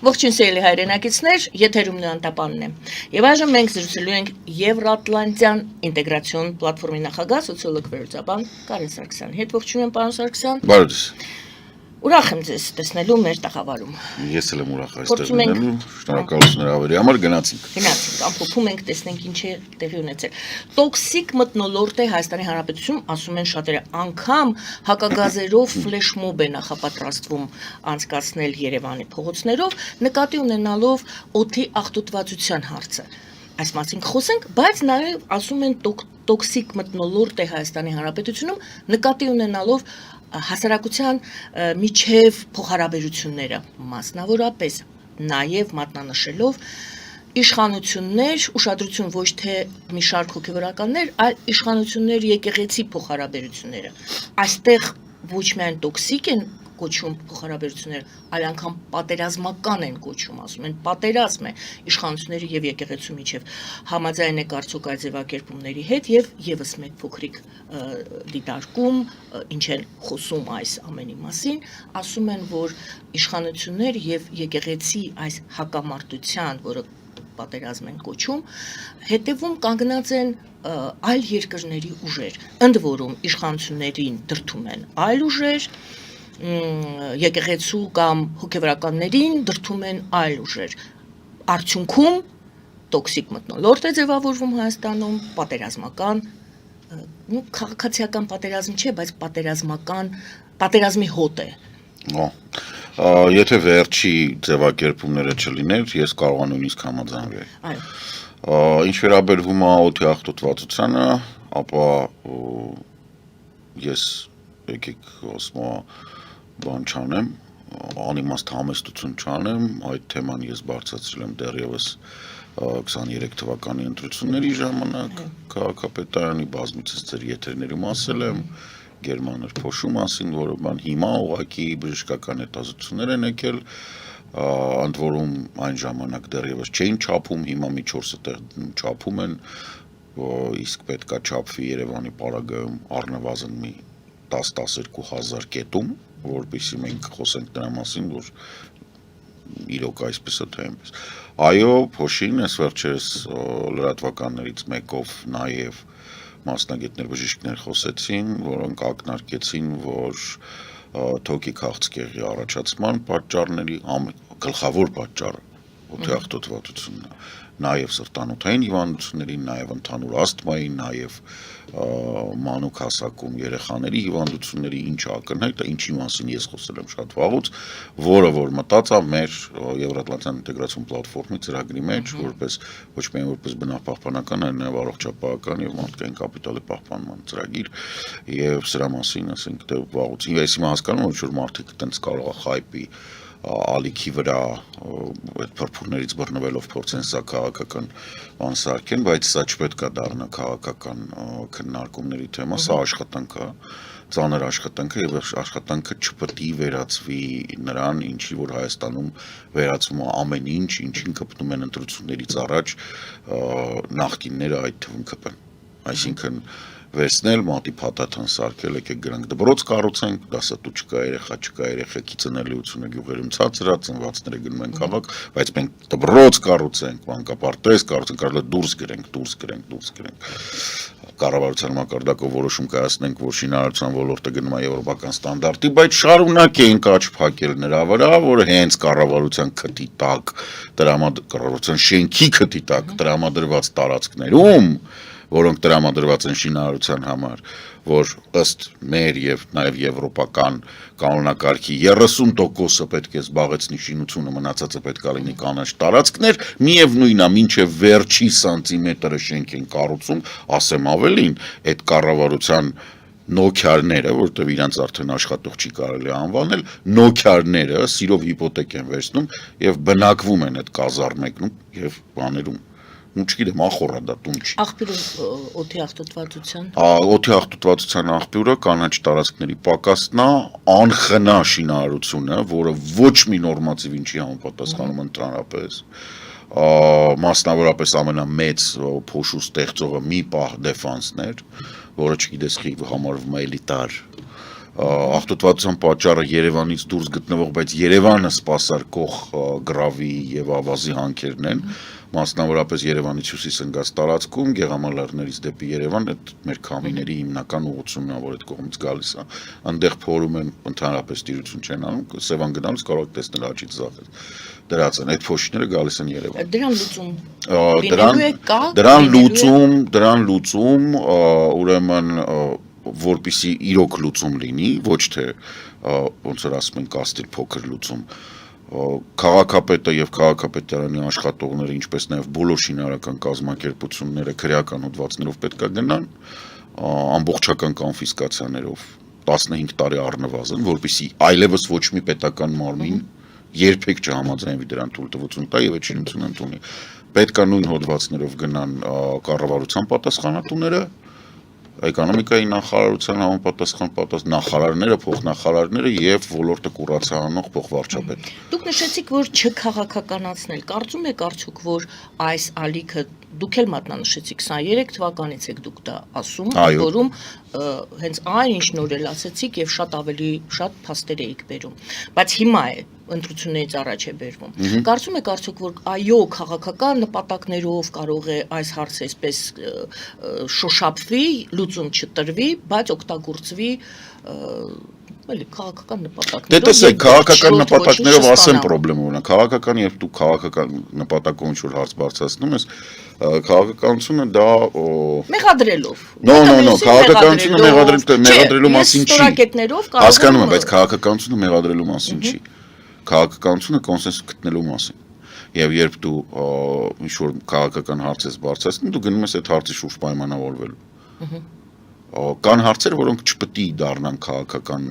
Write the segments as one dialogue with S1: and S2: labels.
S1: Ողջույն սիրելի հայրենակիցներ, եթերում Նոյանտապանն է։ Եվ այժմ մենք զրուցելու ենք Եվրատլանտյան ինտեգրացիոն պլատֆորմի նախագահ սոցիոլոգ վերլուծաբան Կարեն Սարգսյանի հետ։ Ողջույն եմ, պարոն Սարգսյան։
S2: Բարև ձեզ։
S1: Ուրախ եմ ձեզ տեսնելու մեր տաղավարում։
S2: Ես էլ եմ ուրախ այստեղ լինելու, շնորհակալություն հրավերի համար, գնացինք,
S1: ամփոփում ենք, տեսնենք ինչ է տեղի ունեցել։ Տոքսիկ մթնոլորտ է Հայաստանի Հանրապետությունում, ասում են շատերը, անգամ հակագազերով ֆլեշմոբ է նախապատրաստվում անցկացնել Երևանի փողոցներով, նկատի ունենալով օդի աղտոտվածության հարցը։ Այս մասին խոսենք, բայց նաև ասում են տոքսիկ մթնոլորտ է Հայաստանի Հանրապետությունում, նկատի ունենալով հասարակության միջև փոխհարաբերությունները, մասնավորապես նաև մատնանշելով իշխանություններ, ուշադրություն ոչ թե մի շարք հոգևորականներ, այլ իշխանություններ եկեղեցի փոխհարաբերությունները։ Այստեղ ոչ միայն տոքսիկ են կոչում փոխհարաբերությունները, այլ անգամ պատերազմական են կոչում, ասում են պատերազմ է իշխանությունների եւ եկեղեցու միջև։ Համաձայն է կարծոք այդ ձևակերպումների հետ եւ եւս մեկ փոքրիկ դիտարկում, ինչ են խոսում այս ամենի մասին, ասում են, որ իշխանություններ եւ եկեղեցի այս հակամարտության, որը պատերազմ են կոչում, հետևում կանգնած են այլ երկրների ուժեր, ընդ որում իշխանություններին դրդում են այլ ուժեր, եկեղեցու կամ հոգևորականներին դրդում են այլ ուժեր։ Արդյունքում տոքսիկ մթնոլորտ է ձևավորվում Հայաստանում, պատերազմական, քաղաքացիական պատերազմ չէ, բայց պատերազմի հոտ է։
S2: Եթե վերջի ձևակերպումները չլիներ, ես կարող եմ նույնիսկ համաձայնել։ Ինչ վերաբերվում է օդի աղտոտվածությանը, ապա ես եկեք ասում բան չանեմ, անիմաստ համեստություն չանեմ, այդ թեման ես բարձրացրել եմ դեռևս 23 թվականի ընտրությունների ժամանակ, քաղաքապետարանի բազմիցս ձեր եթերներում ասել եմ, Գերմաներ փոշու մասին, որը բան հիմա ուղղակի բժշկական հետազոտություններ են եկել, ընդ որում այն ժամանակ դեռևս չէին չափում, հիմա մի 4 տեղ չափում են, իսկ պետքա չափվի Երևանի պարագայում առնվազն մի 10-12 հազար կետում, որպեսզի մենք խոսենք դրա մասին, որ իրոք այսպես է թե այնպես։ Այո, փոշին այս վերջերս լրատվականներից մեկով նաև մասնագետներ բժիշկներ խոսեցին, որոնք ակնարկեցին, որ թոքի քաղցկեղի առաջացման պատճառների գլխավոր պատճառը օդի աղտոտվածությունն է, նաև սրտանոթային հիվանդությունների, նաև ընդհանուր ասթմայի, նաև մանուկ հասակում երեխաների հիվանդությունների ինչ ակնհայտ է, ինչի մասին ես խոսել եմ շատ վաղուց, որը որ մտածա մեր Եվրատլանտյան ինտեգրացիոն պլատֆորմի ծրագրի մեջ, որպես ոչ միայն որպես բնապահպանական, այլ նաև առողջապահական եւ մարդկային կապիտալի պահպանման ծրագիր, եւ սրա մասին ասենք դե վաղուց ես հիմա հասկանում եմ, որ մարդիկ այտենց կարող է խայպի ալիքի վրա այդ փրփուրներից բռնվելով փորձեն սա քաղաքական բան սարքեն, բայց սա չպետք է դառնա քաղաքական քննարկումների թեմա, սա աշխատանք է, ծանր աշխատանք է եւ աշխատանքը չպետք է վերածվի նրան, ինչի որ Հայաստանում վերածվում է ամեն ինչ, ինչին կպտում են ընտրություններից առաջ նախկինները այդ թվում կպեն, այսինքն վերցնել, մատի փաթաթան սարքել, եկեք գրանք դպրոց կառուցենք, դասատու չկա, երեխեքի ծնելիությունը գյուղերում ցածր է, ծնվածները գնում են քաղաք, բայց մենք դպրոց կառուցենք, մանկապարտեզ կառուցենք, կարելի է դուրս գրենք։ Կառավարության մակարդակով որոշում կայացնենք, որ շինարարության ոլորտը գնում է եվրոպական ստանդարտի, բայց շարունակենք աճ փակել նրա վրա, որը հենց կառավարության քթի տակ, կառավարության շենքի քթի տակ տրամադրված տարածքներում, որոնք տրամադրված են շինարարության համար, որ ըստ մեր եւ նաեւ եվրոպական կանոնակարգի 30%-ը պետք է զբաղեցնի շինությունը, մնացածը պետք է լինի կանաչ տարածքներ, միևնույնն է, մինչեւ վերջի սանտիմետրը շենք են կառուցում, ասեմ ավելին, այդ կառավարության նոքյարները, որտեղ իրանց արդեն աշխատող չի կարելի անվանել, նոքյարները սիրով հիպոթեկ են վերցնում եւ բնակվում են այդ կազարմեկնում եւ բաներում Չգիտեմ, ախորը դա տուն չի։
S1: Աղբյուրը օդի աղտոտվածության։
S2: Օդի աղտոտվածության աղբյուրը կանաչ տարածքների պակասն է, անխնա շինարարությունը, որը ոչ մի նորմատիվ ինչի համապատասխանում ընդհանրապես, մասնավորապես ամենամեծ փոշու ստեղծողը մի պահ դեֆանսներ, որը չգիտես խի համարվում է էլիտար աղտոտվածության պատճառը Երևանից դուրս գտնվող, բայց Երևանը սպասարկող գրավի եւ ավազի հանքերն են, մասնավորապես Երևանից հյուսիս ընկած տարածքում, Գեղամալարներից դեպի Երևան, այդ մեր քամիների հիմնական ուղղությունն է, որ այդ կողմից գալիս է, այնտեղ փորում են ընդհանրապես տիրություն չեն անում, Սևան գնալուց կարող եք տեսնել աչից զախել դրած են, այդ փոշիները գալիս են Երևան։ Դրան լուծում, ուրեմն որպեսզի իրոք լուծում լինի, ոչ թե ոնց որ ասում են կաստիլ փոքր լուծում, քաղաքապետը եւ քաղաքապետարանի աշխատողները, ինչպես նաեւ բոլոր շինարարական կազմակերպությունները քրեական հոդվածներով պետք է գնան, ամբողջական կոնֆիսկացիաներով 15 տարի առնվազն, որպեսզի այլևս ոչ մի պետական մարմին երբեք չհամաձայնվի դրան թույլտվություն տա եւ այդ շինությունը ընդունի։ Պետք է նույն հոդվածներով գնան կառավարության պատասխանատուները, էկոնոմիկայի նախարարության համապատասխան նախարարները, փոխնախարարները եւ ոլորտը կուրացանող փոխվարչապետը։
S1: Դուք նշեցիք, որ չքաղաքականացնել, կարծում եք արդյոք, որ այս ալիքը դուք էլ մատնանշեցիք 23 թվականից եք դուք դա ասում, որում հենց այն ինչ նոր էլ ասեցիք եւ շատ ավելի շատ փաստեր էիք բերում, բայց հիմա է ընտրություններից առաջ է բերվում։ Կարծում եք արդյոք, որ այո, քաղաքական նպատակներով կարող է այս հարցը այսպես շոշափվի, լուծում չտրվի, բայց օգտագործվի էլի քաղաքական նպատակներով։
S2: Դե տեսեք, քաղաքական նպատակներով ասեմ խնդրեմ ունենա, քաղաքական եւ դու քաղաքական նպատակով ինչ որ հարց բարձրացնում ես, քաղաքականությունը դա
S1: մեղադրելով։
S2: No, քաղաքականությունը մեղադրելու մասին չի։
S1: Ստորակետներով
S2: հասկանում եմ, բայց քաղաքականությունը մեղադրելու մասին չի։ Քաղաքականությունը կոնսենսուս գտնելու մասին։ Եվ երբ դու ինչ որ քաղաքական հարց ես բարձրացնում, դու գնում ես այդ հարցի շուրջ պայմանավորվելու։ Կան հարցեր, որոնք չպետք է դառնան քաղաքական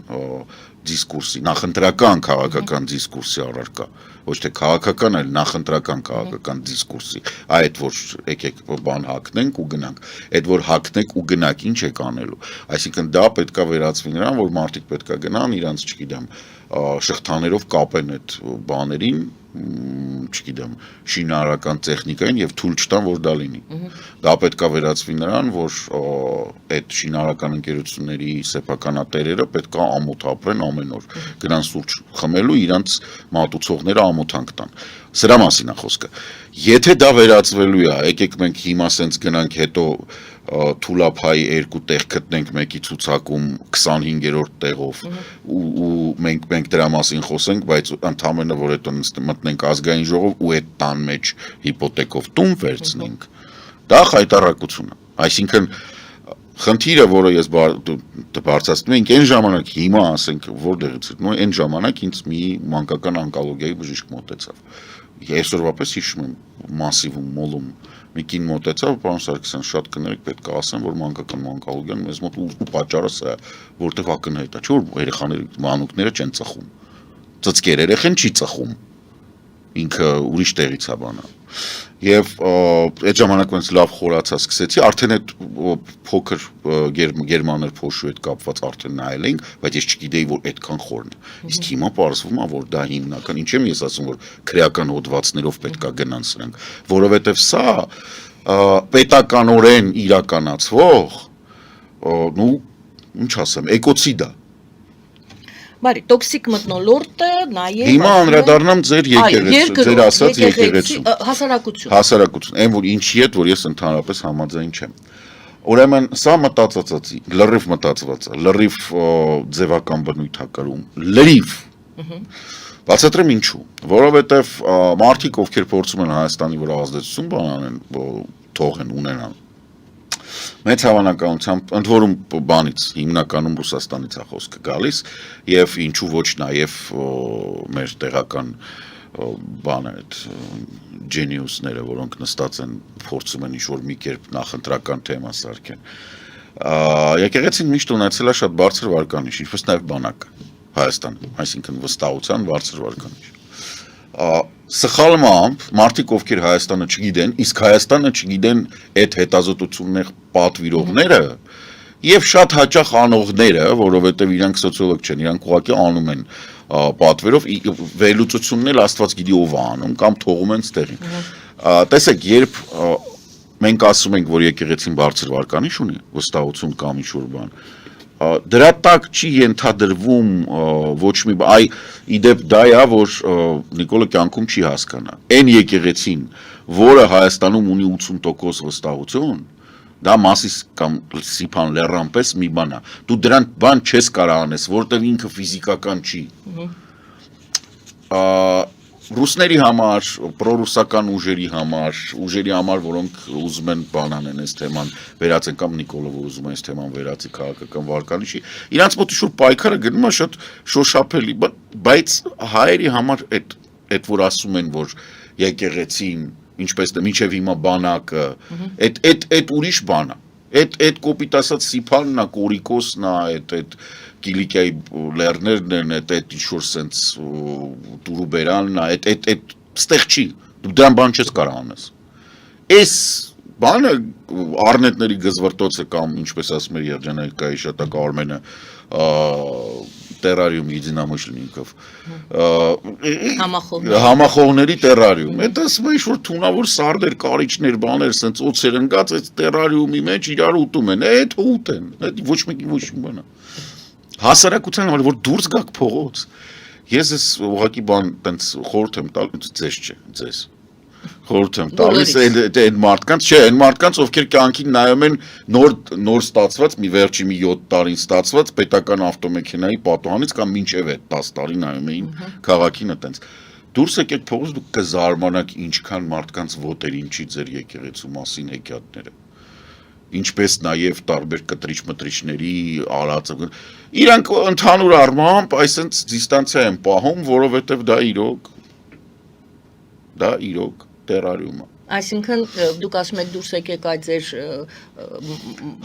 S2: դիսկուրսի, նախընտրական քաղաքական դիսկուրսի առարկա, ոչ թե քաղաքական, այլ նախընտրական քաղաքական դիսկուրսի, այդ որ եկեք բան հակնենք ու գնանք, այդ որ հակնենք ու գնանք, ինչ եք անելու, այսինքն դա պետք է վերածվի նրան, որ մարդիկ պետք է գնան, իրանց չգիտեմ, շղթաներով կապեն այդ բաներին, չգիտեմ, շինարարական տեխնիկային եւ թույլ չտան, որ դա լինի։ Դա պետք է վերածվի նրան, որ այդ շինարարական ընկերությունների սեփականատերերը պետք է ամոթ ապրեն ամեն օր, գնան սուրճ խմելու, իրանց մատուցողները ամոթանք տան։ Սրա մասին է խոսքը։ Եթե դա վերածվելու է, եկեք մենք հիմա սենց գնանք, հետո թուլափայի երկու տեղ գտնենք մեկի ցուցակում 25-րդ տեղով ու մենք դրա մասին խոսենք, բայց ընդհանրապես որ հետո մտնենք ազգային ժողով ու այդ տան մեջ հիպոթեկով տուն վերցնենք, դա խայտառակություն է։ Այսինքն խնդիրը, որը ես բարձրացնում եմ, այն ժամանակ հիմա ասենք որտեղից է, այն ժամանակ ինձ մի մանկական օնկոլոգիայի բժիշկ մոտեցավ։ Այսօրվա պես հիշում եմ մասիվում մոլում մի կին մոտեցավ, պարոն Սարգսյան, շատ կներեք, պետք է ասեմ, որ մանկական օնկոլոգիան մեզ մոտ ու պատճառը սա է, որտեղ ակնհայտ է, չէ՞ որ երեխաների մանուկները չեն ծխում։ Ծծկեր երեխան չի ծխում։ Ինքը ուրիշ տեղից է բանը։ Եվ այդ ժամանակ ոնց լավ խորացա սկսեցի, արդեն այդ փոքր գերմաներ փոշու հետ կապված արդեն նայել էինք, բայց ես չգիտեի, որ այդքան խորն է։ Իսկ հիմա պարզվում է, որ դա հիմնական, ինչ եմ ես ասում, որ քրեական հոդվածներով պետք է գնան սրանք, որովհետև սա պետականորեն իրականացվող, ինչ ասեմ, էկոցիդ է։
S1: Բարի, տոքսիկ մթնոլորտը նաև
S2: հիմա անդրադառնամ ձեր եկեղեցու, ձեր ասած եկեղեցու, հասարակություն, այն որ ինչի հետ, որ ես ընդհանրապես համաձայն չեմ։ Ուրեմն սա մտածածածի, լրիվ մտածված է, լրիվ ձևական բնույթ հակարում, լրիվ։ Բացատրեմ ինչու, որովհետև մարդիկ, ովքեր փորձում են Հայաստանի վրա ազդեցություն բանանեն, թողեն ունենան մեծ հավանականությամբ ընդ որում բանից հիմնականում Ռուսաստանից է խոսքը գալիս եւ ինչու ոչ նաեւ մեր տեղական բանը այդ ջենիուսները, որոնք նստած են փորձում են ինչ-որ մի կերպ նախընտրական թեմա սարքեն։ Եկեղեցին միշտ ունեցել է շատ բարձր վարկանիշ, ինչպես նաեւ բանակը Հայաստանում, այսինքն վստահության բարձր վարկանիշ։ Սխալմամբ մարդիկ ովքեր Հայաստանը չգիտեն, իսկ Հայաստանը չգիտեն այդ հետազոտություններ պատվիրողները եւ շատ հաճախ անողները, որովհետեւ իրանք սոցիոլոգ չեն, իրանք ուղղակի անում են պատվերով վերլուծությունն էլ Աստված գիտի ով է անում կամ թողում են ստեղին։ Տեսեք, երբ մենք ասում ենք, որ եկեղեցին բարձր վարկանիշ ունի, վստահություն կամ ինչ-որ բան, Դրա տակ չի ենթադրվում ոչ մի այ իդեպ դա է, որ Նիկոլը կյանքում չի հասկանա։ Այն եկեղեցին, որը Հայաստանում ունի 80% վստահություն, դա մասիս կամ սիփան լեռան պես մի բան է։ Դու դրան բան չես կարող անես, որտեղ ինքը ֆիզիկական չի։ Ռուսների համար, պրորուսական ուժերի համար, որոնք ուզում են բան անեն այս թեման, վերացեն կամ Նիկոլը, որ ուզում է այս թեման վերացի քաղաքական վարկանիշի, իրանց մոտ ինչ-որ պայքարը գնում է շատ շոշափելի, բայց հայերի համար այդ որ ասում են, որ եկեղեցին, ինչպես թե մինչև հիմա բանակը, այդ ուրիշ բան է։ Այդ կոպիտ ասած սիփանն է, կորիկոսն է, այդ Կիլիկիայի լեռներն են, այդ ինչ-որ սենց տուրուբերանն է, այդ ստեղ չի, դու դրան բան չես կարող անես։ Այս բանը առնետների գզվրտոցը կամ ինչպես ասում էր Երջանիկայի շատակա Արմենը տերարիում единомышленников համախոհների տերարիում այդ ասում է ինչ-որ թունավոր սարդեր, կարիճներ, բաներ, սենց օձեր ընկած այդ տերարիումի մեջ իրար ուտում են, այդ ուտ են, ոչ մեկի ոչ մի բան է։ Հասարակության համար որ դուրս գաք փողոց։ Ես ես ուղղակի բան տենց խորհուրդ եմ տալիս, ձեզ չէ, ձեզ։ Խորհուրդ եմ տալիս այն մարդկանց, չէ, այն մարդկանց, ովքեր կյանքին նայում են նոր ստացված, մի վերջի մի 7 տարին ստացված պետական ավտոմեքենայի պատուհանից կամ մինչև այդ 10 տարի նայում էին քաղաքին այտենց։ Դուրս եկեք փողոց դուք կզարմանաք ինչքան մարդկանց ոտերին չի ձեր եկեղեցու մասին հեքիաթները։ Ինչպես նաև տարբեր կտրիչ-մտրիչների արածը։ Իրանք ընդհանուր առմամբ այսպես դիստանցիա են պահում, որովհետև դա իրոք տերարիում է։
S1: Այսինքն դուք ասում եք դուրս եկեք այդ ձեր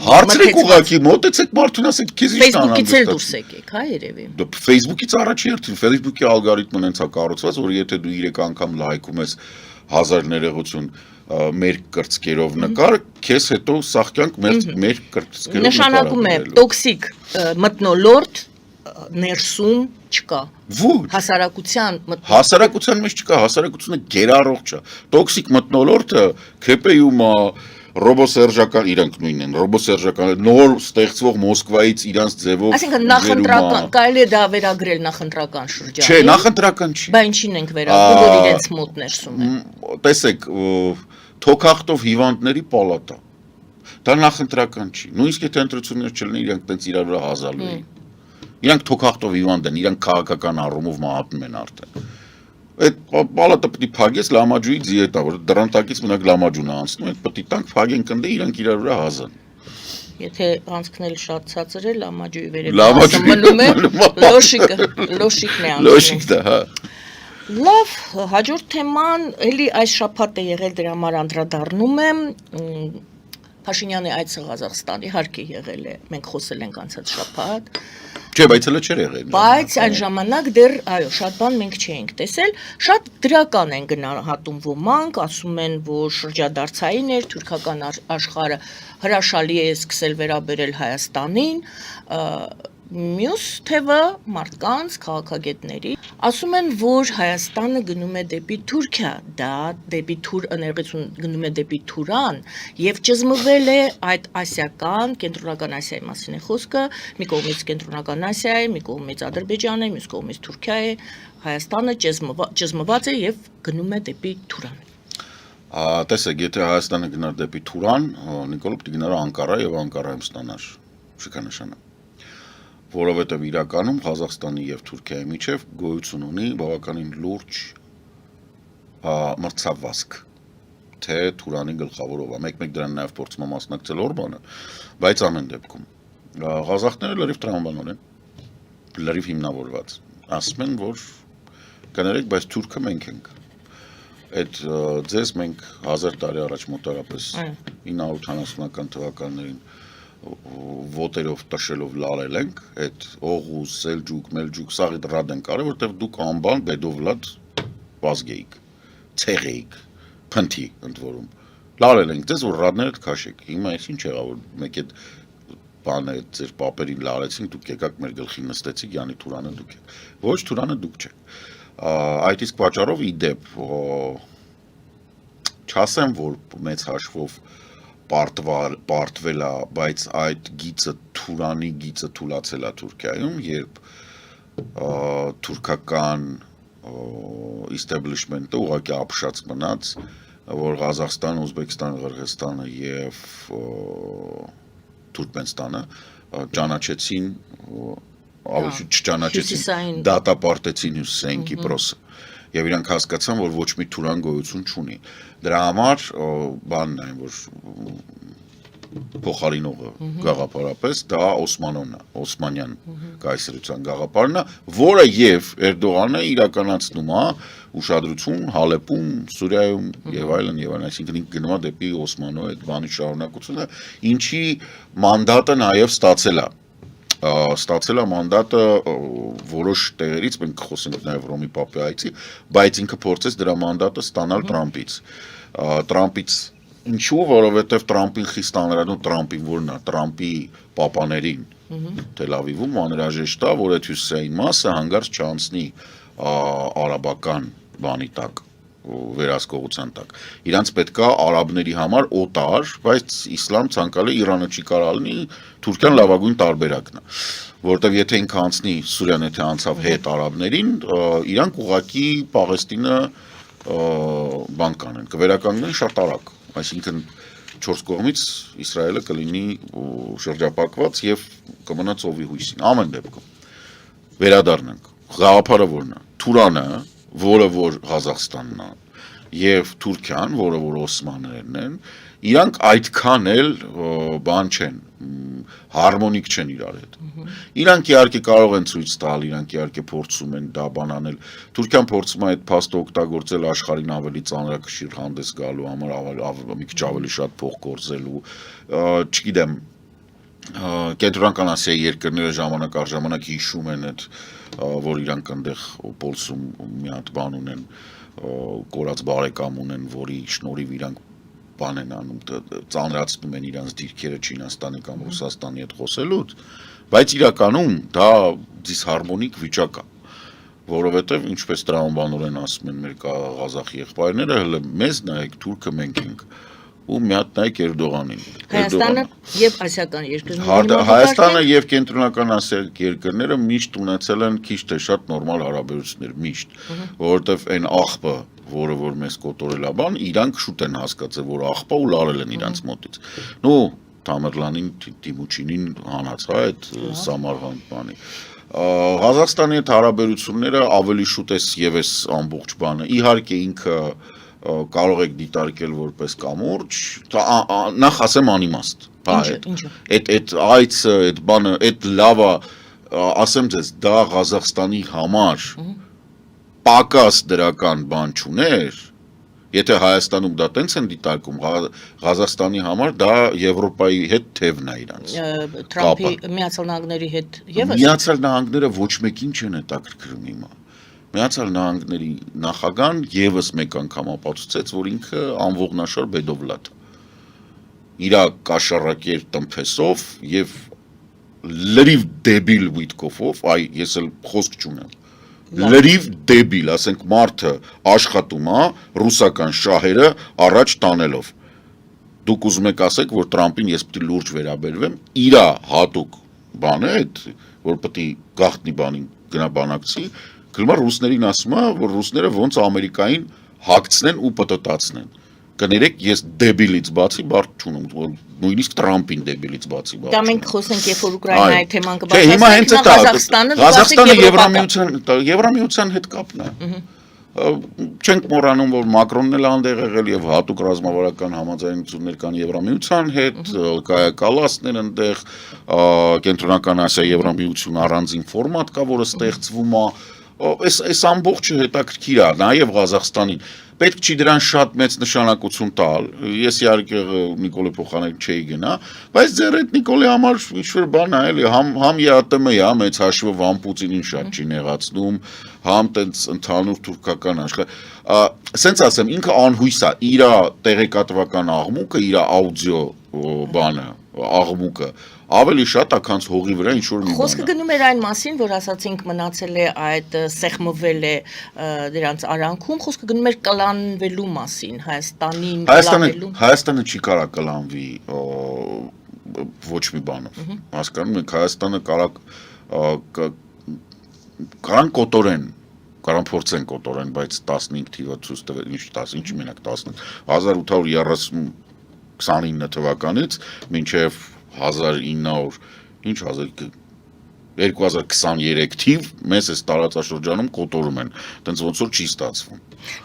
S2: հարցրեք ուղղակի մոտեցեք մարդուն ասեք քեզ ինչ
S1: Facebook-ից էլ դուրս եկեք, հա երևի։
S2: Facebook-ից առաջի հերթին Facebook-ի ալգորիթմն հենց է կառուցված, որ եթե դու 3 անգամ լայքում ես 1000 ներողություն մեր կրծքերով նկար, քեզ հետո սաղկյանք մեր կրծքերով
S1: նշանակում է տոքսիկ մթնոլորտ ներսում չկա։
S2: Ոչ։
S1: Հասարակության
S2: մեջ չկա, հասարակությունը գերառողջ է։ Տոքսիկ մթնոլորտը Քեպեյումա, ռոբոսերժական իրանք նույնն են, ռոբոսերժական նոր ստեղծվող Մոսկվայից իրանց ձևով։
S1: Այսինքն նախընտրական, կարելի է դա վերագրել նախընտրական շրջանի։
S2: Չէ, նախընտրական չի։
S1: Բա ինչին ենք վերագրում, որ իրենց մոտ ներսում են։
S2: Տեսեք, թոքախտով հիվանդների պալատա։ Դա նախընտրական չի։ Նույնիսկ եթե ընտրություններ չլինեն, իրանք տենց իրար վրա հազալու են։ Իրանք թոքախտով հիվանդ են, իրանք քաղաքական առումով մահատում են արդեն։ Այդ պալատը պետք է փակես լամաջուի դիետա, որ դրան տակից մենակ լամաջուն է անցնում, այդ պետք է տանք փակեն կնդե իրանք իրար վրա հազան։
S1: Եթե անցքն էլ շատ ցածր է, լամաջուի վերևը մնում է, լոշիկն է անցնում։
S2: Լոշիկն է, հա։
S1: Լավ, հաջորդ թեման էլի այս շաբաթ է եղել, դրա համար անդրադառնում եմ Փաշինյանի այցը Ղազախստան իհարկե եղել է, մենք խոսել ենք անցած շաբաթ։
S2: Չէ, բայց հələ չէր եղել։
S1: Բայց այն ժամանակ դեռ, այո, շատ բան մենք չէինք տեսել, շատ դրական են գնահատում ոմանք, ասում են, որ շրջադարձային էր, թուրքական աշխարհը հրաշալի է սկսել վերաբերել Հայաստանին, մյուս թևը մարդկանց, քաղաքագետների ասում են, որ Հայաստանը գնում է դեպի Թուրքիա, դա դեպի գնում է դեպի Թուրան եւ ճզմվել է այդ ասիական, կենտրոնական Ասիայի մասին է խոսքը, մի կողմից կենտրոնական Ասիա է, մի կողմից Ադրբեջան է, մյուս կողմից Թուրքիա է, Հայաստանը ճզմված է եւ գնում է դեպի Թուրան։
S2: Տեսեք, եթե Հայաստանը գնար դեպի Թուրան, Նիկոլը պիտի գնար Անկարա եւ Անկարայում ստանար շքանշանը։ Որովհետև իրականում Ղազախստանի եւ Թուրքիայի միջև գոյություն ունի բավականին լուրջ մրցավազք, թե Թուրանի գլխավորով է, մեկ դրան նաեւ փորձում է մասնակցել Օրբանը, բայց ամեն դեպքում Ղազախները լրիվ տրամաբանոր են, լրիվ հիմնավորված, ասում են, որ կներեք, բայց Թուրքը մենք ենք, այդ ձեզ մենք 1000 տարի առաջ մոտարապես 980-ական թվականներին ոտերով տշելով լարել ենք, այդ Օղուզ, Սելջուկ, Մելջուկ, սաղիդ ռադ են կարել, որտեղ դուք անբան բեդովլադ վազգեիք, ցեղեիք, փնթի ընդորում։ Լարել ենք ձեզ, որ ռադներդ քաշեք։ Հիմա այս ինչ եղավ, որ մեկ այդ բանը ձեր պապերին լարեցին, դուք եկաք մեր գլխին նստեցիք, յանի Թուրանը դուք եք։ Ոչ, Թուրանը դուք չեք։ Այդ իսկ պատճառով ի դեպ չասեմ, որ մեծ հաշվով պարտվել է, բայց այդ գիծը Թուրանի գիծը թուլացել է Թուրքիայում, երբ թուրքական establishment-ը ուղղակի ապշած մնաց, որ Ղազախստանը, Ուզբեկստանը, Qırğızstանը եւ Թուրքմենստանը ճանաչեցին ավելի չճանաչեցին, դատապարտեցին Հյուսիսային Կիպրոսը եւ իրանք հասկացան, որ ոչ մի Թուրան գոյություն չունի։ Դրա համար բանն այն, որ փոխարինողը գաղափարապես դա Օսմանյան կայսրության գաղափարն է, որը եւ Էրդողանը իրականացնում է ուշադրություն Հալեպում, Սուրիայում եւ այլն, այսինքն ինքը գնում է դեպի Օսմանո այդ բանի շարունակությունը, ինչի մանդատը նաեւ ստացել է մանդատը որոշ տեղերից, մենք խոսենք նաեւ Ռոմի Պապի այցի, բայց ինքը փորձեց դրա մանդատը ստանալ Տրամպից Ինչու, որովհետև Տրամպին խիստ անհրաժեշտ Տրամպին որն է, Տրամպի պապաներին Թել Ավիվում անհրաժեշտ է, որ այդ հյուսիսային մասը հանգարց չանցնի արաբական բանի տակ, վերահսկողության տակ։ Իրանց պետք է արաբների համար օտար, բայց իսլամ ցանկալի Իրանը չի կարող լինի, Թուրքիան լավագույն տարբերակն է, որովհետև եթե ինքը անցնի Սուրիան եթե անցավ հետ արաբներին, իրանք ուղղակի Պաղեստինը բան կանեն, կվերականգնեն շատ արագ, այսինքն 4 կողմից Իսրայելը կլինի շրջապակված եւ կմնա ծովի հույսին, ամեն դեպքում վերադառնանք, գաղափարը որն է, Թուրանը, որը որ Ղազախստանն է, եւ Թուրքիան, որը որ Օսմաններն են, իրանք այդքան էլ բան չեն, հարմոնիկ չեն իրար հետ։ Իրանք իհարկե կարող են ցույց տալ, իրանք իհարկե փորձում են դա բան անել։ Թուրքիան փորձում է այդ փաստը օգտագործել աշխարհին ավելի ծանրակշիռ հանդես գալու համար, մի քիչ ավելի շատ փող գործելու, չգիտեմ, Կենտրոնական Ասիայի երկրները ժամանակ առ ժամանակ հիշում են այդ, որ իրանք այնտեղ Պոլսում մի հատ բան ունեն, կորած բարեկամ ունեն, որի շնորհիվ իրանք բան են անում, ծանրացնում են իրանց դիրքերը Չինաստանի կամ Ռուսաստանի հետ խոսելուց, բայց իրականում դա դիսհարմոնիկ վիճակ է, որովհետև ինչպես տրամաբանորեն ասում են մեր Ղազախ եղբայրները, հələ մեզ նայեք, թուրքը մենք ենք, ու մի հատ նայեք Էրդողանին։
S1: Հայաստանը եւ ասիական երկրները
S2: Հայաստանը եւ կենտրոնական ասիական երկրները միշտ ունեցել են քիչ թե շատ նորմալ հարաբերություններ, միշտ, որովհետեւ այն աղբը, որը որ մեզ կոտորել է բան, իրանք շուտ են հասկացել, որ աղբա ու լարել են իրանց մոտից։ Նու Թամերլանին, Տիմուչինին հանած, հա, այդ Սամարղանդ բանի։ Ղազախստանի հետ հարաբերությունները ավելի շուտ է եւս ամբողջ բանը։ Իհարկե ինքը կարող եք դիտարկել որպես կամուրջ, նախ ասեմ անիմաստ, այդ այցը, այդ բանը, այդ լավը, ասեմ ձեզ, դա Ղազախստանի համար պակաս դրական բան չուներ, եթե Հայաստանում դա տենց են դիտարկում, Ղազախստանի համար դա Եվրոպայի հետ թևն է իրանց։
S1: Տրամփի Միացյալ Նահանգների հետ եւս։
S2: Միացյալ Նահանգները ոչ մեկին չեն հետաքրքրում հիմա։ Միացյալ Նահանգների նախագահան եւս մեկ անգամ ապացուցեց, որ ինքը անողնաշար բեդովլատ իր կաշառակեր տնփեսով եւ լրիվ դեբիլ վիթկոֆով, ես էլ խոսք չունեմ, լրիվ դեբիլ, ասենք մարդը աշխատում է ռուսական շահերը առաջ տանելով։ Դուք ուզում եք ասեք, որ Տրամպին ես պետք է լուրջ վերաբերվեմ, իր հատուկ բանը այդ, որ պետք է գաղտնի բանին գնա բանակցի, Կլմար ռուսներին ասում է, որ ռուսները ոնց Ամերիկային հագցնեն ու պտտացնեն։ Կներեք, ես դեբիլից բացի բարդ չունեմ, նույնիսկ Տրամպին դեբիլից բացի բարդ չունեմ։
S1: Դա մենք խոսենք, երբ որ Ուկրաինայի թեման
S2: կբացատրենք, Ղազախստանը Եվրամիության հետ կապն է։ Չենք մոռանում, որ Մակրոնն էլ անդեղ եղել եւ հատուկ ռազմավարական համաձայնություններ կան Եվրամիության հետ, Կայա Կալասն այնտեղ, Կենտրոնական Ասիա Եվրամիություն առանձին ֆորմատ կա, որը ստեղծվում է, այս ամբողջը հետաքրքիր է, նաև Ղազախստանին։ Պետք չի դրան շատ մեծ նշանակություն տալ։ Ես իհարկե Նիկոլի փոխանակ չէի գնա, բայց ձեր այդ Նիկոլի համար ինչ-որ բան է, էլի, համ ԵԱՏՄ-ի է, մեծ հաշվով համ Պուտինին շատ չի նեղացնում, համ տենց ընդհանուր թուրքական աշխարհ։ Սենց ասեմ, ինքը անհույս է, իր տեղեկատվական աղմուկը, իր աուդիո բանը, աղմուկը ավելի շատ է, քան հողի վրա ինչ որ մի բան։
S1: Խոսքը գնում էր այն մասին, որ ասացինք մնացել է այդ սեղմվել է դրանց արանքում, խոսքը գնում էր կլանվելու մասին, Հայաստանին կլանվելու։
S2: Հայաստանը չի կարա կլանվի ոչ մի բանով։ Հասկանում եք, Հայաստանը կարան կոտորեն, կարան փորձեն կոտորեն, բայց 15 թիվը ցույց տվել, ինչ 15, մենակ 15, 1829 թվականից մինչև 2023 թիվ մեզ այս տարածաշրջանում կոտորում են, տենց ոնց որ չի ստացվում։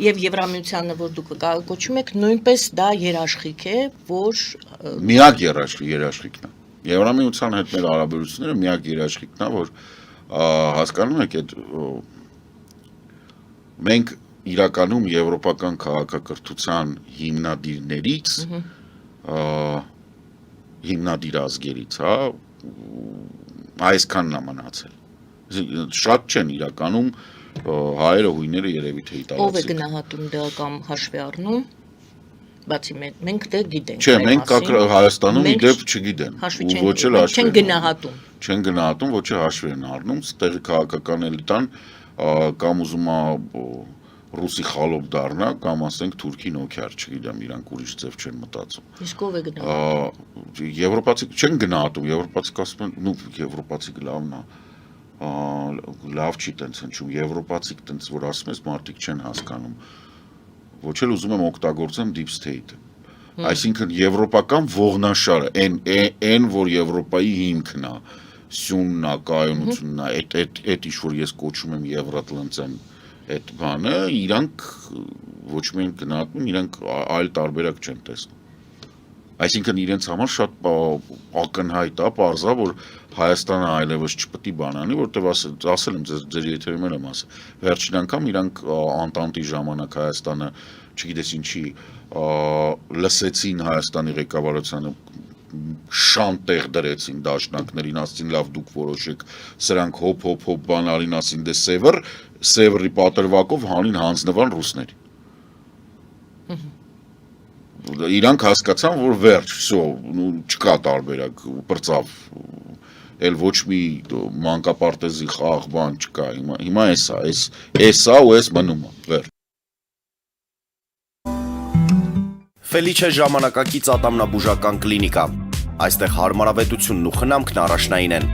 S1: Եվ Եվրամիությանը, որ դուք կոչում եք, նույնպես դա երաշխիք է, որ
S2: միակ երաշխիքն է։ Եվրամիության հետ մեր հարաբերությունները միակ երաշխիքն է, որ հասկանում եք, այդ մենք իրականում եվրոպական քաղաքակրթության հիմնադիրներից հիմնադիր ազգերից, հա, այսքանն է մնացել։ Շատ չեն իրականում հայերը, հույները երևի թե իտալացիները։
S1: Ով է գնահատում դա կամ հաշվի առնում, բացի մենք դե գիտենք։
S2: Չէ, մենք Հայաստանում իդեպ չգիտեն։ Ոչ էլ
S1: չեն գնահատում։
S2: Չեն գնահատում, ոչ էլ հաշվի են առնում, ստեղի քաղաքական էլիտան կամ ուզում է ռուսի խալոպ դառնա, կամ ասենք թուրքի նոքյար, չգիտեմ, իրանք ուրիշ ձև չեն մտածում։
S1: Իսկ ով է գնահատում։
S2: Եվրոպացիք չեն գնահատում, եվրոպացիք ասում են, եվրոպացիք լավն է, լավ չի տենց հնչում, եվրոպացիք տենց որ ասում ես, մարդիկ չեն հասկանում, ոչ էլ ուզում եմ օգտագործեմ deep state-ը, այսինքն եվրոպական ողնաշարը, այն որ Եվրոպայի հիմքն է, սյունն է, կայունությունն է, այդ ինչ որ ես կոչում եմ Եվրատլանտյան այդ բանը, իրանք ոչ միայն գնահատում, իրանք այլ տարբերակ չեն տեսնում։ Այսինքն իրենց համար շատ ակնհայտ է, պարզ է, որ Հայաստանը այլևս չպետք է բան անի, որտեղ ասել եմ ձեր եթերում եմ ասել, վերջին անգամ իրանք Անտանտի ժամանակ Հայաստանը, չգիտես ինչի, լսեցին Հայաստանի ղեկավարությանը շան տեղ դրեցին դաշնակներին, ասեցին լավ դուք որոշեք, սրանք հոп բան արին, ասին դե Սևրի պատրվակով հանին հանձնվան ռուսների։ Իրանք հասկացան, որ վերջ, չկա տարբերակ, պրծավ, էլ ոչ մի մանկապարտեզի խաղ բան չկա, հիմա էս ու էս մնում է, վերջ։
S3: Ֆելիչե ժամանակակից ատամնաբուժական կլինիկա։ Այստեղ հարմարավետությունն ու խնամքն առաջնային են։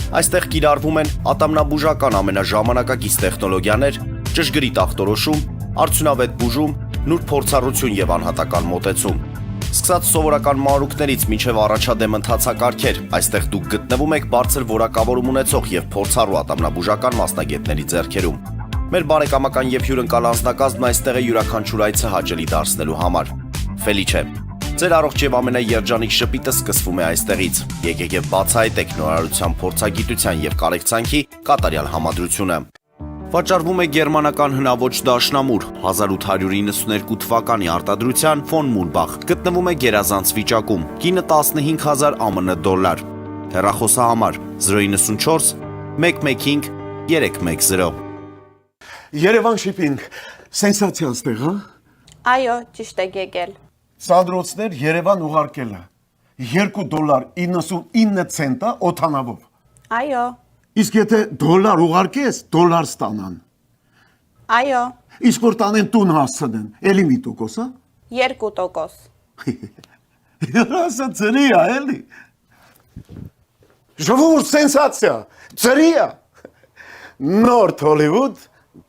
S3: Այստեղ կիրառվում են ատամնաբուժական ամենաժամանակակից տեխնոլոգիաներ, ճշգրիտ ախտորոշում, արդյունավետ բուժում, նուրբ փորձառություն եւ անհատական մոտեցում։ Սկսած սովորական մանրուքներից մինչև առաջադեմ ընթացակարգեր, այստեղ դուք գտնվում եք բարձր որակավորում ունեցող եւ փորձառու ատամնաբուժական մասնագետների ձեռքերում։ Մեր բարեկամական եւ հյուրընկալ անձնակազմն այստեղ է յուրաքանչյուր այցը հաճելի դարձնելու համար։ Ֆելիչե, ձեր առողջ եւ ամենաերջանիկ շպիտը սկսվում է այստեղից։ Եկեք եւ բացահայտեք նորարարության փորձագիտության եւ կարեկցանքի կատարյալ համադրությունը։ Վաճառվում է գերմանական հնաոճ դաշնամուր 1892 թվականի արտադրության ֆոն Մուլբախ, գտնվում է գերազանց վիճակում, կինը 15000 ԱՄՆ դոլար։ Հեռախոսահամար 094 115 310։
S4: Երևան շիփինգ, սենսացիա ստեղ, հա։
S5: Այո, ճիշտ եք եկել։
S4: Սանդրոցներ Երևան ուղարկելը $2.99 օթանավով։
S5: Այո,
S4: Իսկ եթե դոլար ուղարկես, դոլար ստանան։
S5: այո,
S4: Իսկ որ տանեն տուն հասցնեն, էլի մի տոկոս, հա։
S5: 2%։
S4: Ասա ծրի է, էլի։ Ժողովուրդ սենսացիա, ծրի է։ Նորթ Հոլիվուդ,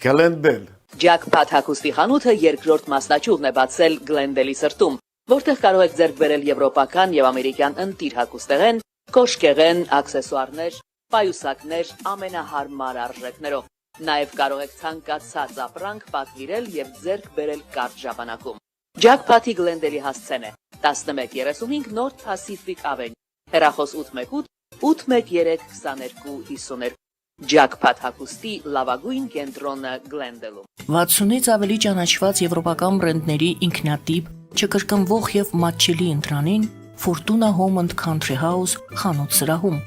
S4: Գլենդել։
S6: Ջաքփաթ հագուստի խանութը երկրորդ մասնաճյուղն է բացել Գլենդելի սրտում, որտեղ կարող եք ձեռք բերել եվրոպական եւ ամերիկյան ընտիր հագուստեղեն, կոշկեղեն, աքսեսուարներ, պայուսակներ ամենահարմար արժեքներով։ Նաև կարող եք ցանկացած ապրանք պատվիրել եւ ձեռք բերել կարճ ժամանակում։ Ջաքփաթի Գլենդելի հասցեն է 1135 North Pacific Avenue, հեռախոս 818 813 2252։ Ջաքփաթ հագուստի լավագույն կենտրոնը Գլենդելում։
S1: 60-ից ավելի ճանաչված եվրոպական բրենդների ինքնատիպ, չկրկնվող եւ մատչելի ընտրանին Fortuna Home and Country House խանութ սրահում։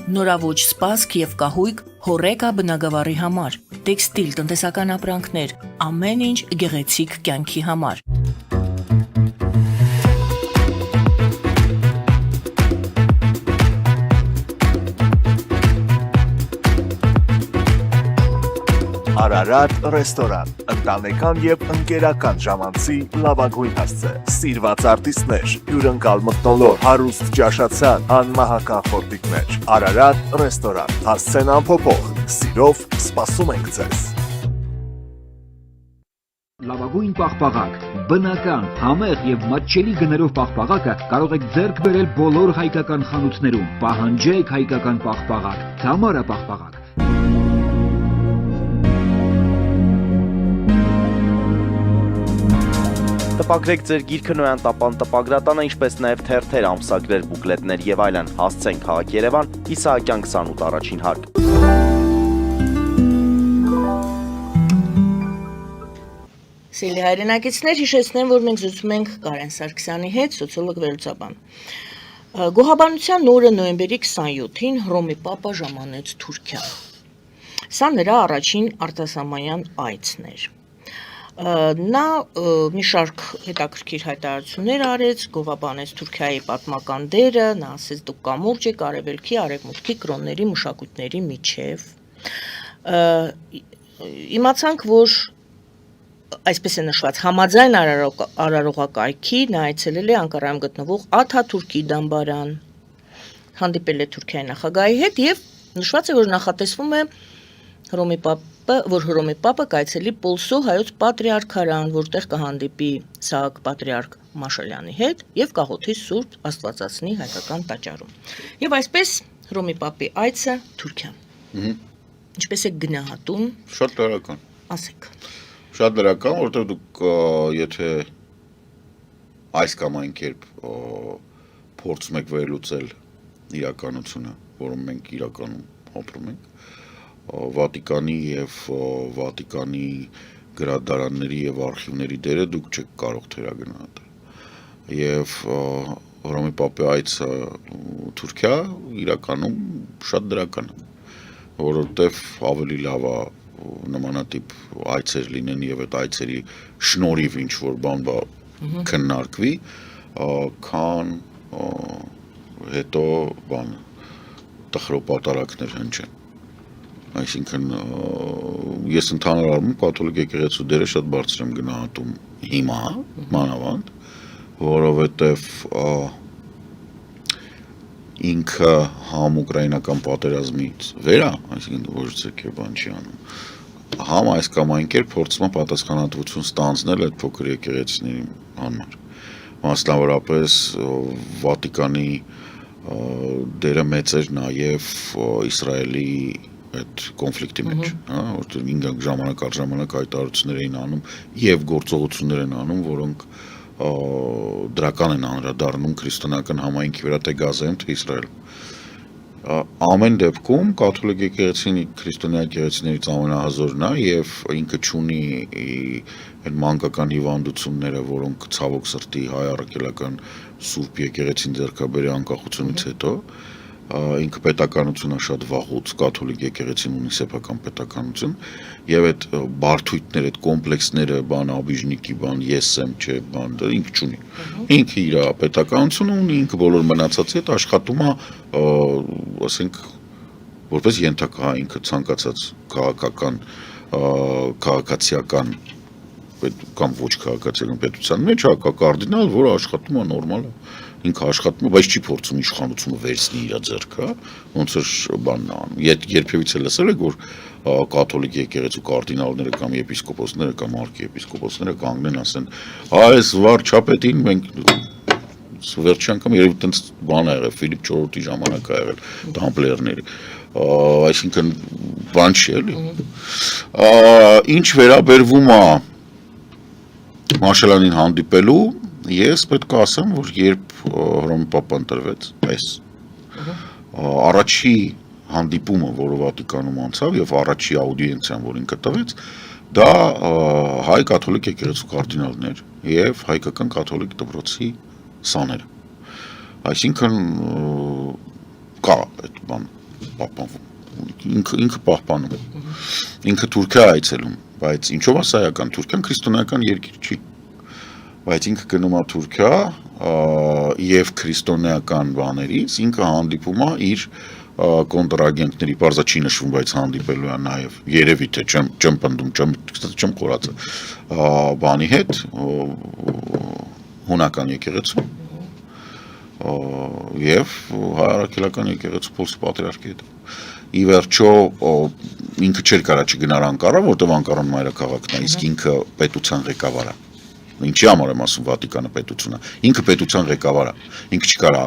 S1: Նորավոճ սպասք եւ կահույք հորեկա բնագավառի համար, տեքստիլ տնտեսական ապրանքներ, ամեն ինչ գեղեցիկ կյանքի համար։
S7: Արարատ ռեստորան, ընտանեկան եւ ընկերական ժամանցի լավագույն հասցե, սիրված արտիստներ, հյուրընկալ մթնոլորտ, հարուստ ճաշացան, անմահակա խորտիկներ, Արարատ ռեստորան, հասցեն անփոփոխ, սիրով սպասում ենք ձեզ։
S8: Լավագույն պաղպաղակ, բնական, համեղ եւ մատչելի գներով պաղպաղակը կարող եք ձեռք բերել բոլոր հայկական խանութներում։ Պահանջեք հայկական պաղպաղակ, Թամարա պաղպաղակ։
S3: Տպագրեք ձեր գիրքը Նոյան տապան տպագրատանը, ինչպես նաև թերթեր, ամսագրեր, բուկլետներ եւ այլն։ Հասցեն քաղաք Երևան, Իսահակյան 28 առաջին հարկ։
S1: Սիրելի հայրենակիցներ, հիշեցնեմ, որ մենք զրուցում ենք Կարեն Սարգսյանի հետ, սոցիոլոգ վերլուծաբան։ Գոհաբանության օրը նոյեմբերի 27-ին Հռոմի Պապը ժամանեց Թուրքիա։ Սա նրա առաջին արտասահմանյան այցն էր։ Նա մի շարք հետաքրքիր հայտարարություններ արեց, գովաբանեց Թուրքիայի պատմական դերը, նա ասեց դուք կամուրջ եք արևելքի, արևմուտքի կրոնների, մշակույթների միջև։ Իմացանք, որ այսպես է նշված, համաձայն արարողակարգի նա այցելել է Անկարայում գտնվող Աթաթուրքի դամբարան, հանդիպել է Թուրքիայի նախագահի հետ եւ նշված է, որ նախատեսվում է Հռոմի Պապը կայցելի Պոլսո հայոց պատրիարքարան, որտեղ կհանդիպի Սահակ պատրիարք Մաշալյանի հետ եւ կաղոթի Սուրբ Աստվածածնի հայկական տաճարում։ Եվ այսպես Հռոմի Պապի այցը Թուրքիա։ Ինչպես է գնահատում։
S2: Շատ դրական։
S1: Ասեք։
S2: Շատ դրական, որովհետև դուք եթե այս կամ այն կերպ փորձում եք վերլուծել իրականությունը, որում մենք իրականում ապրում ենք, Վատիկանի եւ Վատիկանի գրադարանների եւ արխիվների դերը դուք չեք կարող թերագնահատել։ Եվ Հռոմի Պապի այցը Թուրքիա իրականում շատ դրական է, որովհետեւ ավելի լավ է նմանատիպ այցեր լինեն եւ այդ այցերի շնորհիվ ինչ որ բան քննարկվի, քան հետո բան տխրոպատարակներ հնչեն։ Այսինքն ես ընդհանուր առմամբ կաթոլիկ եկեղեցու դերը շատ բարձր եմ գնահատում հիմա մանավանդ, որովհետև ինքը համ ուկրաինական պատերազմից վերա, այսինքն ոչ ձեր բան չի անում, համ այս կամ այն կերպ փորձում է պատասխանատվություն ստանձնել այդ փոքր եկեղեցիների համար, մասնավորապես Վատիկանի դերը մեծ էր նաև Իսրայելի այդ կոնֆլիկտի մեջ, որտեղ ինքն ժամանակ առ ժամանակ հայտարարություններ էին անում եւ գործողություններ են անում, որոնք դրական են անդրադառնում քրիստոնեական համայնքի վրա թե Գազայում, թե Իսրայելում։ Ամեն դեպքում կաթոլիկ եկեղեցին քրիստոնյա եկեղեցիներից ամենահզորն է եւ ինքը ունի այդ մանկական հիվանդությունները, որոնք ցավոք սրտի հայ առաքելական Սուրբ եկեղեցին ձեռքաբերի անկախությունից հետո ինքը պետականությունը շատ վաղուց կաթոլիկ եկեղեցին ունի սեփական պետականություն եւ այդ բարդույթները, այդ կոմպլեքսները, բան աբիժնիկի, բան ես եմ, չէ, բան դա ինքը չունի։ Ինքը իր պետականությունը ունի, ինքը բոլոր մնացածի հետ աշխատում է, ասենք, որպես ենթակա ինքը ցանկացած քաղաքական, քաղաքացիական կամ ոչ քաղաքացիական պետության մեջ հա կարդինալ, որը աշխատում է նորմալ է, ինքը աշխատում է, բայց չի փորձում իշխանությունը վերցնի իր ձեռքը, ոնց որ բանն անում։ Երբևիցե լսել եք, որ կաթոլիկ եկեղեցու կարդինալները կամ եպիսկոպոսները կամ արքիեպիսկոպոսները կանգնեն ասեն, այս վարչապետին մենք վերջի անգամ երևի տենց բան ա եղել, Ֆիլիպ 4-րդի ժամանակ ա եղել տամպլերների, այսինքն բան չի էլի։ Ինչ վերաբերվում է Մաշալյանին հանդիպելու, ես պետք է ասեմ, որ երբ Հռոմի Պապը ընտրվեց, առաջի հանդիպումը, որը Վատիկանում անցավ եւ առաջի աուդիենցիան, որ ինքը տվեց, դա հայ կաթոլիկ եկեղեցու կարդինալներ եւ հայկական կաթոլիկ դպրոցի սաները։ Այսինքն կա այդ բան պահպանվում, ինքը պահպանում է, ինքը Թուրքիա այցելում, բայց ինչով է սայական, Թուրքիան քրիստոնեական երկիր չի, բայց ինքը գնում է Թուրքիա եւ քրիստոնեական բաներից ինքը հանդիպում է իր կոնտրագենտների բարձա չի նշվում, բայց հանդիպելու է նաև երևի թե չեմ պնդում, չեմ խորացը բանի հետ հունական եկեղեցու եւ հայ-արաքելական եկեղեցու Պոլսի պատրիարքի հետ։ Ի վերջո ինքը չէր կարա չգնար Անկարա, որտեղ Անկարան մայրաքաղաքն է, իսկ ինքը պետության ղեկավարը։ Ինչի համար եմ ասում Վատիկանը պետություն է, ինքը պետության ղեկավարը, ինքը չկարա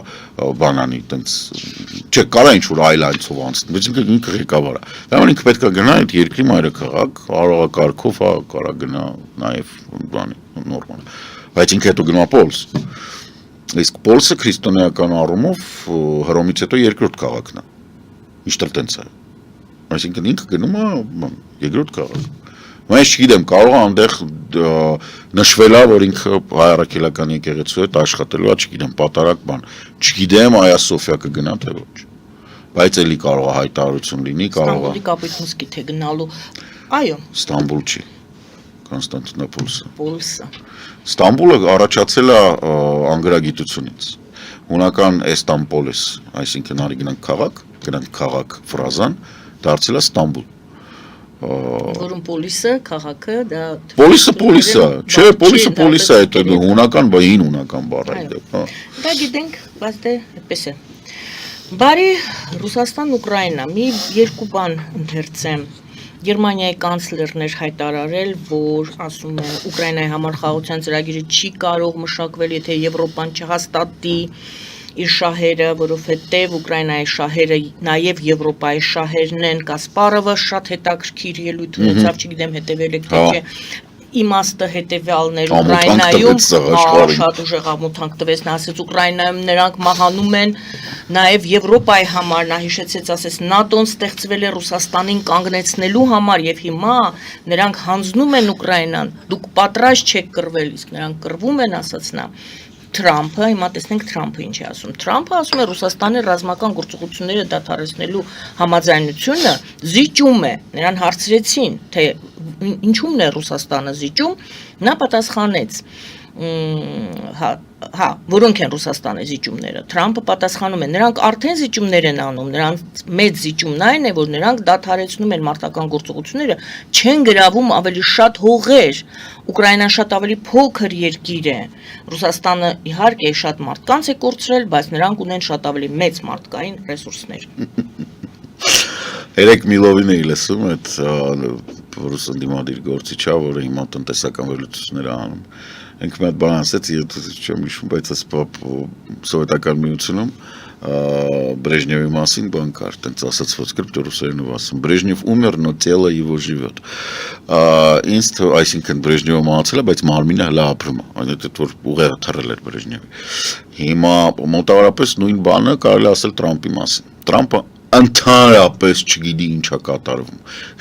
S2: բանանի տենց, չէ, կարա ինչ-որ այլ այցով անցնել, բայց ինքը ղեկավարը։ Դա համար ինքը պետք է գնա այդ երկրի մայրաքաղաք, արարողակարգով կարա գնա նաև բանի նորմալ։ Բայց ինքը հետո գնա Պոլս։ Իսկ Պոլսը քրիստոնեական առումով Հռոմից հետո երկրորդ քաղաքն է։ Միշտ տենց է։ Այսինքն ինքը գնում է երկրորդ քաղաք։ Ես չգիտեմ, կարող է այնտեղ նշվել է, որ ինքը հայ-արաքելական եկեղեցու հետ աշխատելու է, չգիտեմ, պատարակ բան։ Չգիտեմ, Այա Սոֆիա կգնա թե ոչ։ Բայց էլի կարող է հայտարարություն լինի, կարող է
S1: Ստամբուլի Կապույտ մզկիթ է գնալու։ Այո,
S2: Ստամբուլ չի, Կոնստանտինոպոլսը։
S1: Պոլսը։
S2: Ստամբուլը առաջացել է անգրագիտությունից։ Հունական Էստամպոլես, այսինքն արի գնանք քաղաք ֆրազան, դարձել է Ստամբուլ։
S1: Որում Պոլիսը, քաղաքը, դա
S2: Պոլիսը, չէ, Պոլիսը է, դա հունական, հին հունական բառ է։
S1: Դա գիտենք, բայց դե այդպես է։ Բարի Ռուսաստան-Ուկրաինա, մի երկու բան ընթերցեմ։ Գերմանիայի կանցլերն էր հայտարարել, որ ասում է Ուկրաինայի համար խաղաղության ծրագիրը չի կարող մշակվել, եթե Եվրոպան չհաստատի իր շահերը, որովհետև Ուկրաինայի շահերը նաև Եվրոպայի շահերն են, Կասպարովը շատ հետաքրքիր ելույթ ունեցավ, չգիտեմ հետևել եք թե չէ, իմաստը հետևյալներ Ուկրաինայում, շատ ուժեղ ամոթանք տվեց, նա ասեց Ուկրաինայում նրանք մահանում են, նաև Եվրոպայի համար, նա հիշեցեց, ասեց ՆԱՏՕ-ն ստեղծվել է Ռուսաստանին կանգնեցնելու համար եւ հիմա նրանք հանձնում են Ուկրաինան, դուք պատրաստ չեք կռվել, իսկ նրանք կռվում են, ասաց նա։ Թրամփը, հիմա տեսնենք Թրամփը ինչ է ասում։ Թրամփը ասում է Ռուսաստանի ռազմական գործողությունները դադարեցնելու համաձայնությունը զիջում է։ Նրան հարցրեցին, թե ինչու՞մն է Ռուսաստանը զիջում, նա պատասխանեց. որոնք են Ռուսաստանի զիջումները։ Թրամփը պատասխանում է, նրանք արդեն զիջումներ են անում, նրանց մեծ զիջումն այն է, որ նրանք դադարեցնում են մարտական գործողությունները, չեն գրավում ավելի շատ հողեր։ Ուկրաինան շատ ավելի փոքր երկիր է։ Ռուսաստանը իհարկե շատ մարդկանց է կորցրել, բայց նրանք ունեն շատ ավելի մեծ մարդկային ռեսուրսներ։
S2: Երեք Միլովին էի լսում, այդ ռուսն դիմադիր գործիչա, որը հիմա տնտեսական վերլուծություններ է անում։ Ինքը մի հատ բան ասեց, չեմ հիշում, բայց այս սովետական միությունում Брежневի մասին բան կար, տենց ասացված կրպտո ռուսերենով ասում, Брежнев умер, но тело его живет։ Ինձ այսինքն Брежневը մահացել է, բայց մարմինը հլա ապրում է, այնպես որ ուղեղը թռել էր Брежневի։ Հիմա մոտավորապես նույն բանը կարելի ասել Թրամփի մասին։ Թրամփը ընդհանրապես չգիտի ինչ է կատարվում։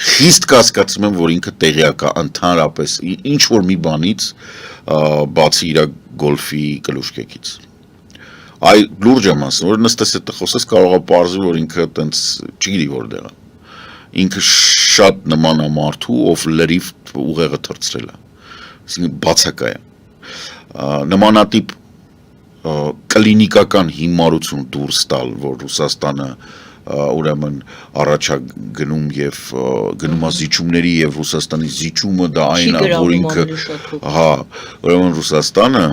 S2: Խիստ կասկածում եմ, որ ինքը տեղյակ է ընդհանրապես ինչ որ մի բանից բացի իր գոլֆի կլուշկեկից։ Այ լուրջ եմ ասում, որ նստես այդ խոսես կարող է պարզի, որ ինքը տենց չգիտի որտեղ է։ Ինքը շատ նման է մարդու, ով լրիվ ուղեղը թռցրել է։ Այսինքն բացակա է։ Նմանատիպ կլինիկական հիմարություն դուրս տալ, որ Ռուսաստանը ուրեմն առաջա գնում եւ գնում է զիջումների եւ Ռուսաստանի զիջումը դա այն է, որ ինքը ուրեմն Ռուսաստանը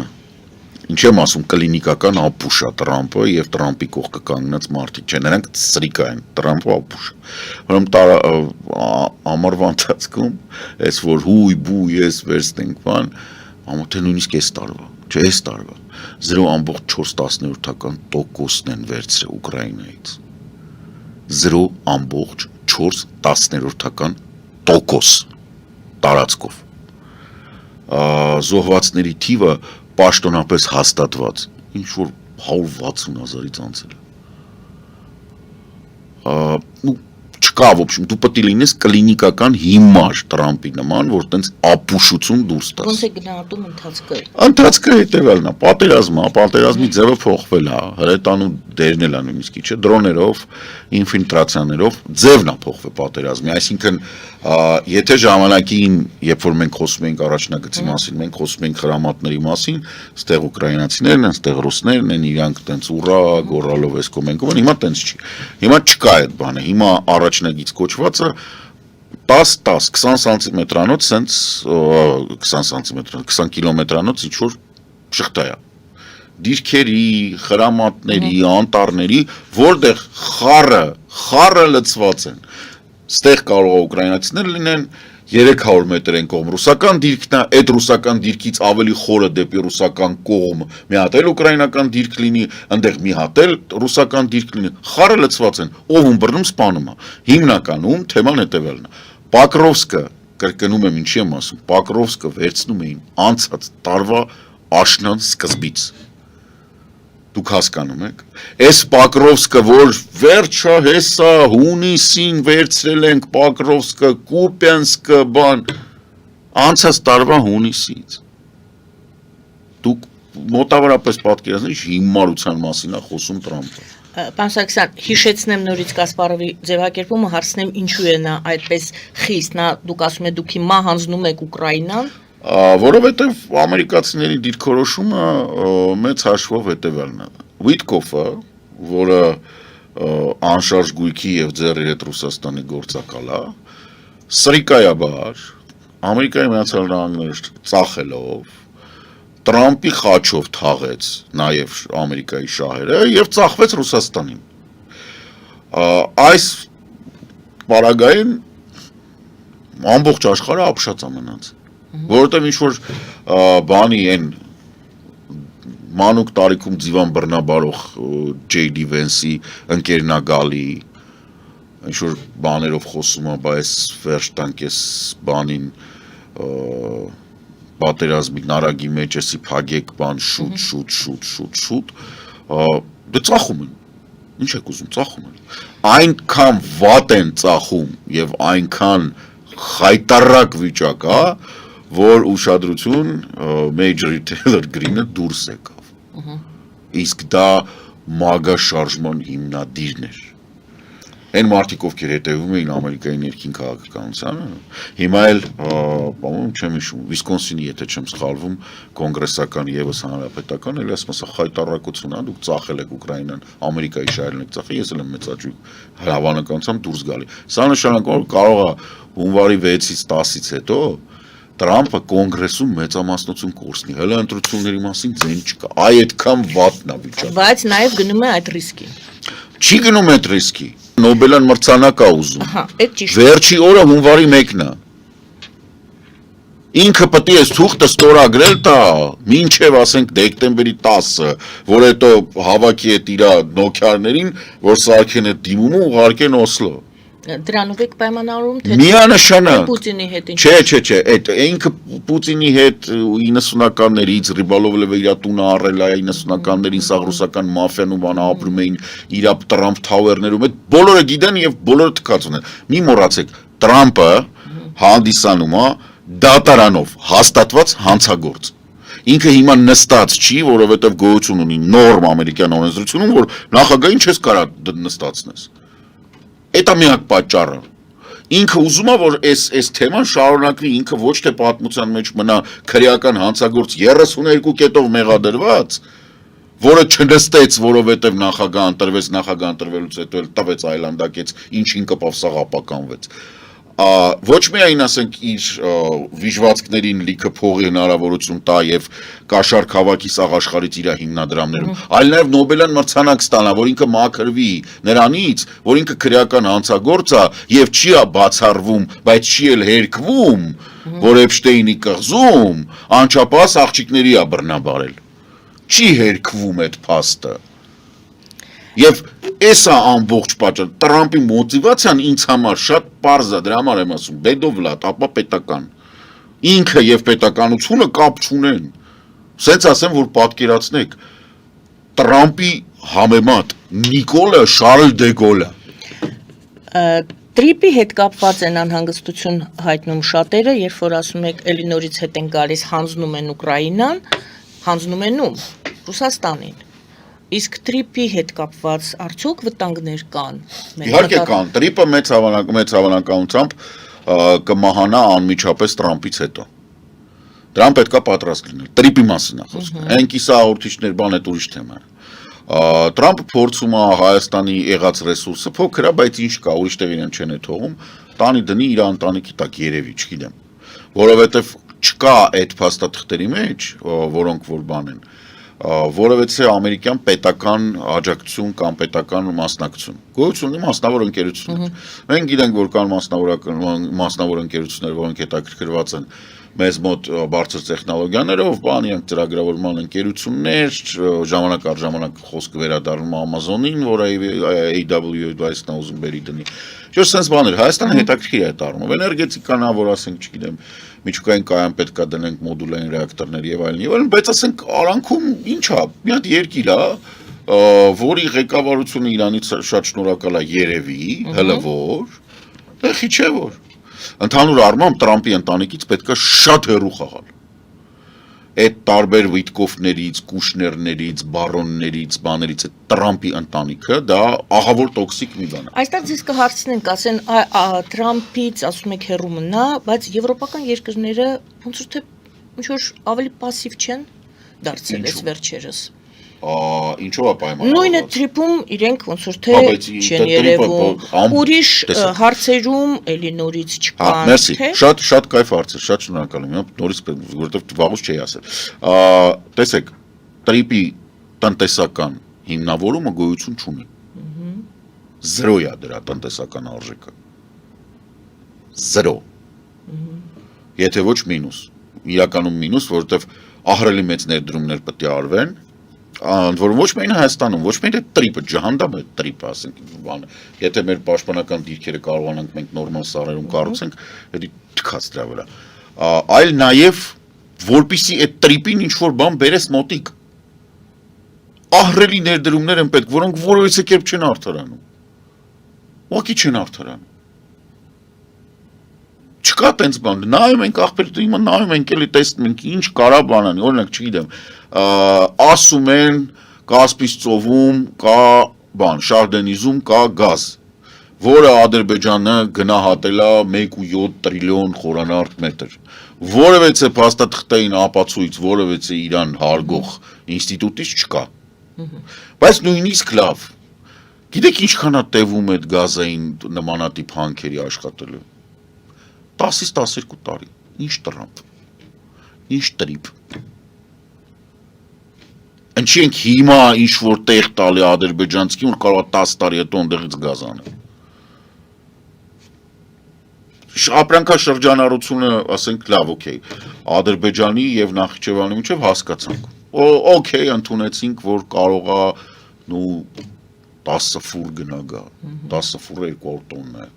S2: ինչ եմ ասում կլինիկական ապուշ է Թրամփը եւ Թրամփի կողքը կանգնած մարդիկ չեն, նրանք սրիկա են, Թրամփը ապուշ։ Ուրեմն ամառվա ընթացքում այս որ հույ-բու ես վերստենք բան, ամոթե նույնիսկ այս տարվա, չէ այս տարվա 0.4%-ն են վերցրել Ուկրաինայից։ 0.4% տարածքով։ Զոհվածների թիվը պաշտոնապես հաստատված, ինչ որ 160,000-ից անցել է։ չկա, в общем, դու պետք է լինես կլինիկական հիմար Տրամպի նման, որ տենց ապուշություն դուրս տաս։
S1: Ոնց է գնահատում ընթացքը։
S2: Ընթացքը հետևյալն է, պատերազմի ձևը փոխվել է, հրետանու դերն էլ է նույնիսկ չէ, դրոներով, ինֆիլտրացիաներով, ձևն է փոխվել պատերազմի, այսինքն եթե ժամանակին, երբ որ մենք խոսում ենք առաջնագծի մասին, մենք խոսում ենք խրամատների մասին, ստեղ ուկրաինացիներն են, ստեղ ռուսներն են, իրանք տենց ուռա գոռալով էս կոմենկում են, հիմա տենց չի։ Հիմա չկա այդ բանը, հիմա առաջնագիծ կոչվածը 10-10, 20 սանտիմետրանոց սենց 20 սանտիմետրանոց, 20 կիլոմետրանոց ինչ-որ շղթա է։ Դիրքերի, խրամատների, անտառների, որտեղ խառը լցված են։ Ստեղ կարող է ուկրաինացիներ լինեն 300 մետր են կողմ ռուսական դիրքն է, այդ ռուսական դիրքից ավելի խորը դեպի ռուսական կողմ մի հատ էլ ուկրաինական դիրք լինի, այնտեղ մի հատ էլ ռուսական դիրք լինի, խառը լցված են, ով ում բռնում սպանում է։ Հիմնականում թեման հետևյալն է։ Պոկրովսկը, կրկնում եմ ինչի եմ ասում, Պոկրովսկը վերցնում էին անցած տարվա աշնան սկզբից։ Դուք հասկանում եք։ Այս Պոկրովսկը, որ վերջը հեսա հունիսին վերցրել ենք Պոկրովսկը, Կուպյանսկը, բան, անցած տարվա հունիսից։ Դուք մոտավորապես պատկերացնեք հիմարության մասին է խոսում Տրամպը։
S1: Պարոն Սարգսյան, հիշեցնեմ նորից Կասպարովի ձևակերպումը, հարցնեմ ինչու է նա այդպես խիստ, նա դուք ասում եք դուք հիմա հանձնում եք Ուկրաինան։
S2: Որովհետև ամերիկացիների դիրքորոշումը մեծ հաշվով հետևյալն է։ Վիտկոֆը, որը անշարժ գույքի եւ ձեռի հետ Ռուսաստանի գործակալ է, սրիկայաբար Ամերիկայի Միացյալ Նահանգները ծախելով Տրամպի խաչով թաղեց նաև Ամերիկայի շահերը եւ ծախվեց Ռուսաստանին։ Այս պարագային ամբողջ աշխարհը ապշած է մնաց, որովհետեւ ինչ որ բանի են մանուկ տարիքում ձիվան բռնաբարող J.D. Vance-ի ընկերնագալի ինչ որ բաներով խոսում է, բայց վերջ տանք էս բանին պատերազմի նարագի մեջ էսի փագեք բան շուտ դե ծախում են, ինչ եք ուզում, ծախում են, այնքան վատ են ծախում եւ այնքան խայտարակ վիճակ է, որ ուշադրություն Major Taylor Green-ը դուրս եկավ, իսկ դա մագա շարժման հիմնադիրն էր, այն մարդիկ ովքեր հետևում էին Ամերիկայի ներքին քաղաքականությանը, հիմա էլ, պարոն չեմ հիշում, Վիսկոնսինի, եթե չեմ սխալվում, կոնգրեսական եւս հանրապետական, էլ ասում ասա խայտարակություն է, դուք ծախել եք Ուկրաինան, Ամերիկայի շահերն եք ծախել, ես էլ եմ մեծաճյուղ հավանականությամբ դուրս գալի։ Սա նշանակում է կարող է հունվարի 6-ից 10-ից հետո Տրամպը կոնգրեսում մեծամասնություն կորցնի, հələ ընտրությունների մասին ձեն չկա, այդքան վատն է վիճակը։
S1: Բայց նաև գնում է այդ ռիսկին։
S2: Չի գնում այդ ռիսկի։ Նոբելյան մրցանակ է ուզում։
S1: Ահա, այդ ճիշտ։
S2: Վերջի օրը հունվարի 1-ն է։ Ինքը պետք է թուղթը ստորագրել տա, մինչև ասենք դեկտեմբերի 10-ը, որ հետո հավաքի այդ իր նոքյարներին, որ սարքեն այդ դիմումը ուղարկեն Օսլո։
S1: Դրանով եք պայմանավորում, թե
S2: Միանշանակ։
S1: Պուտինի հետ ինչ։
S2: Չէ, այդ ինքը Պուտինի հետ 90-ականներից Ռիբալովը իր տունը առել է 90-ականներին սա ռուսական մաֆիան ու բանը ապրում էին իր Տրամփ թավերներում, այդ բոլորը գիտեն եւ բոլորը թքած ունեն։ Մի մոռացեք, Տրամպը հանդիսանում է դատարանով հաստատված հանցագործ։ Ինքը հիմա նստած չի, որովհետեւ գոյություն ունի նորմ ամերիկյան օրենսդրությունում, որ նախագահին չես կարող նստացնես։ Այդ է միակ պատճառը։ Ինքը ուզում է, որ այս թեման շարունակվի, ինքը ոչ թե պատմության մեջ մնա քրեական հանցագործ 32 կետով մեղադրված, որը չնստեց, որովհետև նախագահ ընտրվելուց հետո էլ տվեց այլանդակեց, ինչին կպավ սաղ ապականվեց։ Ոչ միայն ասենք իր վիժվածքներին լիքը փողի հնարավորություն տա եւ կաշառք հավաքի սաղ աշխարհից իր հիմնադրամներում, այլ նաեւ Նոբելյան մրցանակ ստանա, որ ինքը մաքրվի նրանից, որ ինքը քրեական հանցագործ է եւ չի բացառվում, բայց չի էլ հերկվում, որ Էփշտեյնի կղզում անչափահաս աղջիկների է բռնաբարել։ Չի հերկվում այդ փաստը։ Եվ էսա ամբողջ պատճառը Տրամպի մոտիվացիան ինձ համար շատ պարզ է, դրա համար եմ ասում, բեդովլատ, ապա պետական։ Ինքը եւ պետականությունը կապ չունեն։ Սենց ասեմ, որ պատկերացնեք Տրամպի համեմատ Նիկոլը Շարլ դե Գոլը։
S1: Տրիպի հետ կապված են անհանգստություն հայտնում շատերը, երբ որ ասում եք էլի նորից հետ են գալիս, հանձնում են Ուկրաինան, հանձնում են ում Ռուսաստանին։ Իսկ տրիպի հետ կապված արդյոք վտանգներ կան։
S2: Իհարկե կան, տրիպը մեծ հավանականությամբ կմահանա անմիջապես Տրամփից հետո։ Դրան պետք է պատրաստ լինել։ Տրիպի մասին է խոսքը։ Այն կիսահաղորդիչներ բան է ուրիշ թեմա։ Տրամփը փորձում է Հայաստանի եղած ռեսուրսը փոքր է, բայց ինչ կա, ուրիշ տեղ իրեն չեն թողում, տանի դնի իր ընտանիքի տակ երևի, չգիտեմ։ Որովհետև չկա այդ փաստաթղթերի մեջ, որոնք որ բան են, որովհետև ամերիկյան պետական աջակցություն կամ պետական մասնակցություն։ Գոյություն ունի մասնավոր ընկերություններ։ Մենք գիտենք, որ կան մասնավոր ընկերություններ, որոնք հետաքրքրված են մեզ մոտ բարձր տեխնոլոգիաներով, բան իրենք ծրագրավորման ընկերություններ, ժամանակ առ ժամանակ խոսքը վերադառնում Amazon-ին, որ AWS-ն ուզում բերի դնի։ Չէ՞, sense բաներ, Հայաստանը հետաքրքիր է դառնում։ Էներգետիկան, որ ասենք, չգիտեմ, միջուկային կայան պետք է դնենք մոդուլային ռեակտորներ եւ այլն, բայց ասենք արանքում ինչ է, մի հատ երկիր է, որի ղեկավարությունը իրանից շատ շնորհակալ է երևի, հələ որ, տեխի չէ որ։ Ընդհանուր առմամբ Տրամփի ընտանիքից պետք է շատ հեռու խաղալ։ Այդ տարբեր Վիտկոֆներից, Կուշներներից, Բարոններից, բաներից է Տրամփի ընտանիքը, դա ահավոր տոքսիկ մի բան է։
S1: Այստեղ ձեզ կհարցնենք, ասեն Տրամփից ասում եք հեռու մնա, բայց եվրոպական երկրները ոնց որ թե ինչ որ ավելի пассив չեն դարձել այս վերջերս։
S2: Ինչով է պայմանավորված։
S1: Նույնը տրիպում իրենք ոնց որ թե չեն երևում, ուրիշ հարցերում էլի նորից չկան,
S2: Մերսի, շատ կայֆ հարց է, շատ շնորհակալ եմ, նորից որովհետև վաղուց չէի ասել։ Տեսեք, տրիպի տնտեսական հիմնավորումը գոյություն չունի։ Զրո է դրա տնտեսական արժեքը։ Զրո։ Եթե ոչ մինուս, իրականում մինուս, որովհետև ահռելի մեծ ներդրումներ պետք է արվեն, որ ոչ միայն Հայաստանում, ոչ միայն տրիպը, ջհանդամ է տրիպը, ասենք, բանը, եթե մեր պաշտպանական դիրքերը կարողանանք մենք նորմալ սարերում կառուցենք, դա թքած դրա վրա, այլ նաև որպեսզի այդ տրիպին ինչ որ բան բերես մոտիկ, ահռելի ներդրումներ են պետք, որոնք որևիցե կերպ չեն արդարանում, ուղղակի չեն արդարանում։ Չկա տենց բան, նայում ենք աղբեր, հիմա նայում ենք էլի տեսնում ենք ինչ կարա բանանի, օրինակ չգիտեմ, ասում են Կասպից ծովում կա բան, Շարդենիզում կա գազ, որը Ադրբեջանը գնահատել է 1.7 տրիլիոն խորանարդ մետր, որևէցե փաստաթղթային ապացույց, որևէցե իրան հարգող ինստիտուտից չկա, բայց նույնիսկ լավ, գիտեք ինչքան է տևում այդ գազային նմանատիպ հանքերի աշխատելու, 10-ից 12 տարի, ինչ Տրամփ, ինչ տրիպ, Ինչի ենք հիմա ինչ-որ տեղ տալի ադրբեջանցին, որ կարող է 10 տարի հետո ընդեղից գազ անել։ Ապրանքաշրջանառությունը, ասենք, լավ, օքեյ, Ադրբեջանի եւ Նախիջևանի միջև հասկացանք։ Օքեյ, ընդունեցինք, որ կարող է 10 ֆուր գնա գա, 10 ֆուրը 200 տոննա է։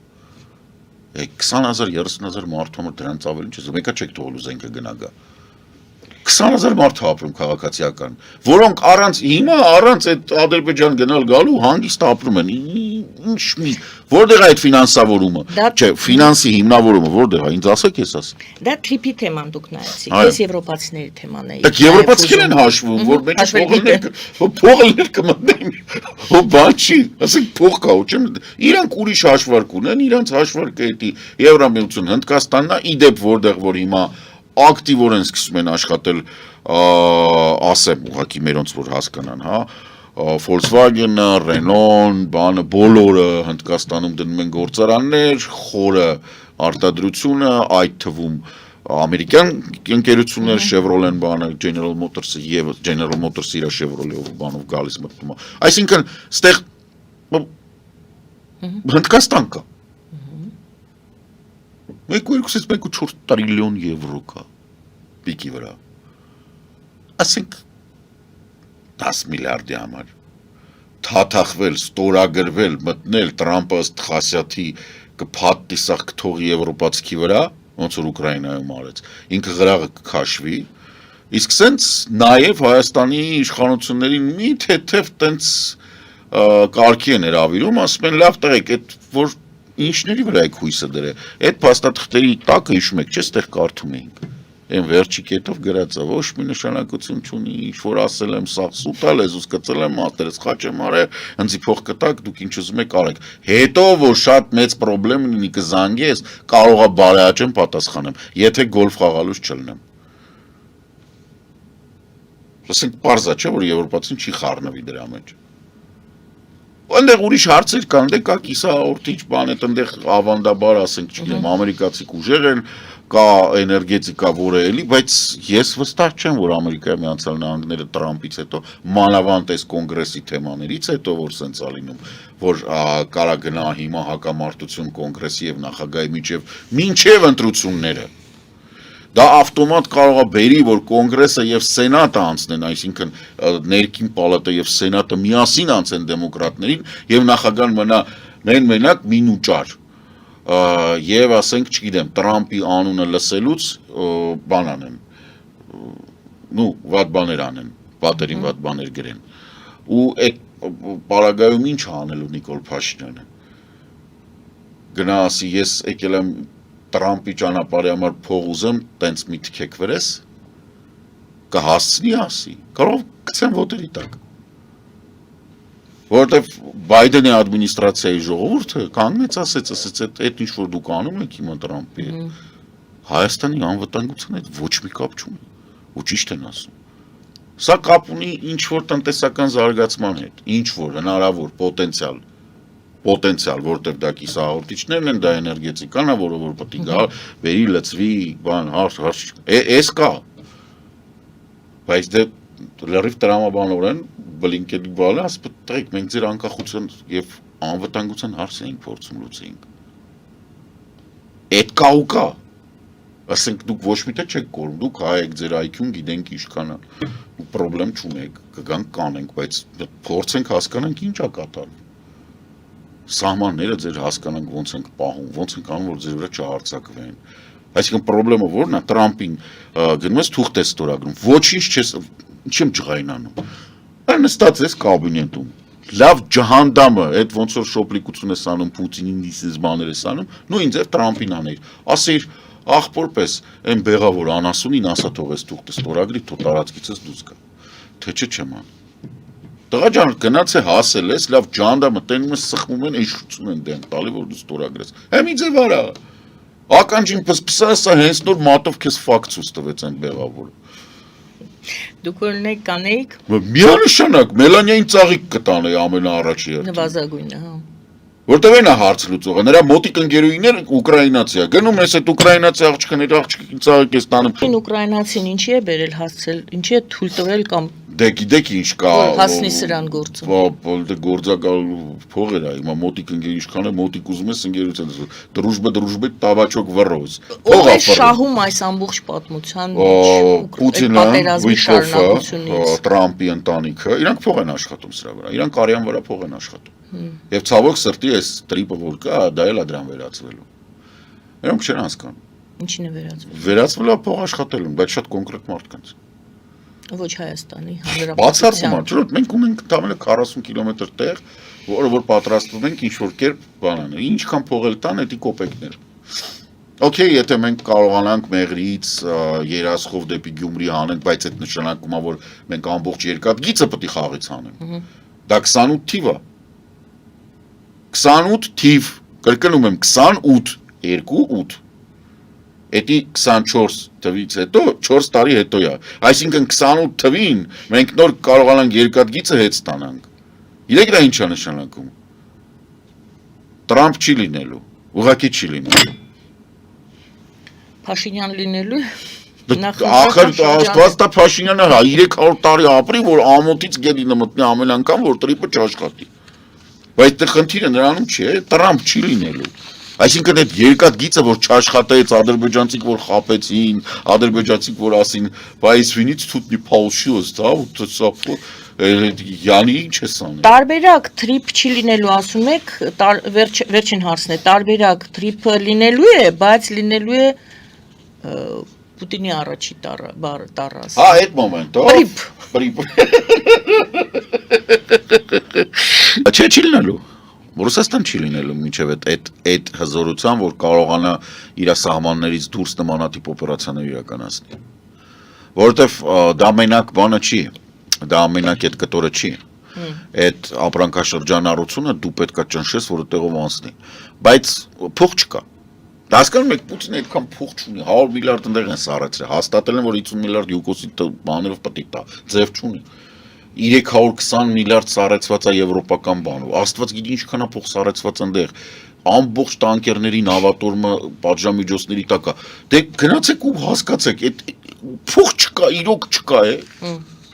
S2: 20,000, 30,000 մարդու համար դրանց ավելի ինչ է, մեկը չեք թողելու զենքը գնա գա։ 20,000 մարդ ապրում քաղաքացիական, որոնք հիմա առանց այդ Ադրբեջան գնալ գալու հանգիստ ապրում են, ինչ մի, որտեղ է այդ ֆինանսավորումը, չէ, ֆինանսի հիմնավորումը, որտեղ է, ինձ ասեք ես ասեմ։
S1: Դա տրիպի թեման դուք նայեցիք, ես եվրոպացիների թեման էի։
S2: Դուք եվրոպացիներ են հաշվում, որ մեջ փողը կմտնեն, բան չի, ասենք փող կա, չեմ, իրանք ուրիշ հաշվարկ ունեն, իրանք հաշվարկը էդի Եվրամիություն Հնդկաստանն է, իդեպ որտեղ որ հիմա ակտիվորեն սկսում են աշխատել, ասեմ, ուղղակի մերոնց որ հասկանան, հա, Volkswagen-ը, Renault-ն, բանը, բոլորը Հնդկաստանում դնում են գործարաններ, խորը արտադրությունը, այդ թվում ամերիկյան ընկերություններ, Chevrolet-ն, բանը, General Motors-ը եւ General Motors-ը իր Chevrolet-ով բանով գալիս մտնում է։ Այսինքն, ստեղ Հնդկաստան կա։ 1.4 տրիլիոն եվրո կա պիկի վրա, ասենք 10 միլիարդի համար, թաթախվել, ստորագրվել, մտնել, Տրամպը ըստ Խասյաթի կփաթի սաղ կթողի եվրոպացիքի վրա, ոնց որ Ուկրաինայում արեց, ինքը գրաղը կքաշվի, իսկ սենց նաև Հայաստանի իշխանություններին մի թեթև տենց կարգի են հրավիրում, ասում են լավ տղեկ, որ ինչների վրա եք հույսը դրել։ Այդ փաստաթղթերի տակը հիշում եք, չէ՞, այդտեղ կարդում էինք։ Այն վերջի կետով գրած է, ոչ մի նշանակություն չունի, ինչ որ ասել եմ, սա սուտալ ես, ուսկացել եմ, մատերս խաչ եմ արել, հնձի փող կտակ, դուք ինչ ուզում եք արեք։ Հետո որ շատ մեծ խնդրեմ լինի կզանգես, կարող է բարեաճեմ պատասխանեմ, եթե գոլֆ խաղալուց չլնեմ։ Ասենք պարզա չէ, որ եվրոպացին չի խառնվի դրա մեջ։ Այնտեղ ուրիշ հարցեր կան, դե կա կիսահաղորդիչ բան, այդտեղ ավանդաբար ասենք, չգիտեմ, ամերիկացի ուժեր են, կա էներգետիկա, որը էլի, բայց ես վստահ չեմ, որ Ամերիկայի Միացյալ Նահանգները Տրամպից հետո մանավանդ այս կոնգրեսի թեմաներից հետո որ սենց ա լինում, որ կարա գնա հիմա հակամարտություն կոնգրեսի եւ նախագահի միջև ընտրությունները։ Դա ավտոմատ կարող է բերի, որ կոնգրեսը եւ սենատը անցնեն, այսինքն ներքին պալատը եւ սենատը միասին անցեն դեմոկրատներին եւ նախագահան մնա մենակ մինուճար։ Եվ ասենք, չգիտեմ, Տրամպի անունը լսելուց բան անեն, վատ բաներ անեն, պատերին վատ բաներ գրեն։ Ու այդ պարագայում ինչ անելու Նիկոլ Փաշինյանը։ Գնա ասի, ես եկել եմ Տրամպի ճանապարհի համար փող ուզեմ, տենց մի թքեք վրես, կհասցնի ասի, կարող գցեն ոտերի տակ։ Որովհետև Բայդենի ադմինիստրացիայի ժողովուրդը կանգնեց ասեց, այդ ինչ որ դուք անում եք հիմա Տրամպի հետ, Հայաստանի անվտանգության հետ ոչ մի կապ չունի, ու ճիշտ են ասում։ Սա կապ ունի ինչ որ տնտեսական զարգացման հետ, ինչ որ հնարավոր պոտենցիալ, որտեղ դա կիսահաղորդիչներն են, դա էներգետիկան է, որը որ պետք է գա, բերի, լցվի, բան, հարց, էս կա։ Բայց դե լրիվ տրամաբանորեն Բլինկենի բանը ասում տղեկ, մենք ձեր անկախության եւ անվտանգության հարցը ենք փորձում լուծեինք։ Այդ կա ու կա։ Ասենք դուք ոչ մի տեղ չեք կորում, դուք հայ եք, ձեր IQ-ն գիտենք ինչքան է, ու խնդրեմ չունեք, կգանք կանենք, բայց փորձենք հասկանանք ինչ է կատարվում։ Սահմանները ձեր հասկանանք ոնց ենք պահում, ոնց ենք անում, որ ձեր վրա չհարձակվեն։ Այսինքն խնդրեմը որն է, Տրամպին գնում ես թուղթ ես ստորագրում, ոչինչ չես, չեմ ջղայնանում։ Այն նստած ես կաբինետում։ Լավ ջհանդամը, այդ ոնց որ շոպլիկություն ես անում, Պուտինին դիսես բաներ ես անում, նույն ձև Տրամպին աներ։ Ասիր, աղբորպես, այն բեղավոր անասունին ասա թողես թուղթը ստորագրի, թո տարածքիցս դուրս գա։ Թե չեմ անում։ Տղա ջան, գնաց է հասել ես, լավ ջանդամը տենում ես սխմում են, իշխություն են դեն տալի, որ դու ստորագրես։ Հեմի ձև արա։ Ականջին պսպսա, սա հենց նոր մատով քեզ ֆակցուս տվեց այն բեղավորը։
S1: Դուք օրինակ կանեիք։
S2: Միանշանակ, Մելանիային ծաղիկ կտանեի ամենաառաջի հերթին։
S1: Նվազագույնը, հա։
S2: Որտեղ են հարց լուծողը, նրա մոտիկ ընկերուհիներ ուկրաինացի է, գնում ես այդ ուկրաինացի աղջիկին ծաղիկ ես տանում։
S1: Ուկրաինացին ինչի է բերել հասցել, ինչի է թույլ տվել կամ
S2: Դե գիտեք ինչ կա։
S1: Հասնի սրան գործում։
S2: Դե գործակալ փողեր է, հիմա մոտիկ ընկեր ինչքան է, մոտիկ ուզում ես ընկերության, դրուժբե տավաչոկ վռոզ։
S1: Ով է շահում այս ամբողջ պատմության մեջ
S2: Պուտինը,
S1: շարունակությունից։
S2: Տրամպի ընտանիքը, իրանք փող են աշխատում սրա վրա, իրանք արյան վրա փող են աշխատում։ Եվ ցավոք սրտի այս տրիպը որ կա, դա էլ է դրան վերածվելու։ Իրանք չեն հասկանում։
S1: Ինչին է վերածվել։
S2: Վերածվելա փող աշխատելուն, բայց շատ կոնկրետ մարդկանց։
S1: Ոչ Հայաստանի
S2: Բացառվում է, չէ՞, մենք ունենք ընդամենը 40 կիլոմետր տեղ, որը որ պատրաստվում ենք ինչ-որ կերպ բանան, ինչքան փողել տան, էդի կոպեկներ։ Okay, եթե մենք կարողանանք Մեղրիից Երասխով դեպի Գյումրի հանենք, բայց այդ նշանակում է, որ մենք ամբողջ երկաթգիծը պետք է խաղից հանենք։ Դա 28 թիվ է։ 28 թիվ, կրկնում եմ 28, 2-8։ Էդի 24 թվից հետո 4 տարի հետո է։ Այսինքն 28 թվին մենք նոր կարողանանք երկաթգիծը հետ ստանանք։ Իրեք դա ինչ է նշանակում։ Տրամփ չի լինելու, ուղղակի չի լինելու։
S1: Փաշինյան լինելու։
S2: Ախր Աստված տա Փաշինյանը 300 տարի ապրի, որ ամոթից գետինը մտնի ամեն անգամ, որ տրիպը չաշխատի։ Բայց դե խնդիրը նրանում չի, Տրամփ չի լինելու։ Այսինքն այդ երկաթգիծը, որ չաշխատեց, ադրբեջանցիք որ խապեցին, ադրբեջանցիք որ ասին, բայց վինից тут не получилось, да, вот это Յանի ինչ է սանը։
S1: Տարբերակ տրիպ չի լինելու, ասում եք, վերջին հարցն է, տարբերակ տրիպը լինելու է, բայց լինելու է Պուտինի առաջի տարաս։
S2: Հա, այդ մոմենտով։ Տրիպ։ Չէ, չի լինելու։ Ռուսաստան չի լինելու մինչև այդ հզորության, որ կարողանա իր սահմաններից դուրս նմանատիպ օպերացիաներ իրականացնել։ Որովհետև դա մենակ բանը չի, դա ամենակ այդ կտորը չի։ Այդ ապրանքաշրջանառությունը դու պետքա ճնշես, որ այդտեղով անցնի։ Բայց փող չկա։ Հասկանում եք, Պուտինը այդքան փող չունի, 100 միլիարդ ընդեղ են սարեցրել, հաստատել են, որ 50 միլիարդ յուկոսի բաներով պետք է տա, ձև չունի։ 320 միլիարդ սարեցված է եվրոպական բանով, Աստված գիտի ինչքան է փող սարեցված ընդեղ, ամբողջ տանկերների նավատորմը պատժամիջոցների տակ է։ Դե գնացեք ու հասկացեք, այդ փող չկա, իրոք չկա է։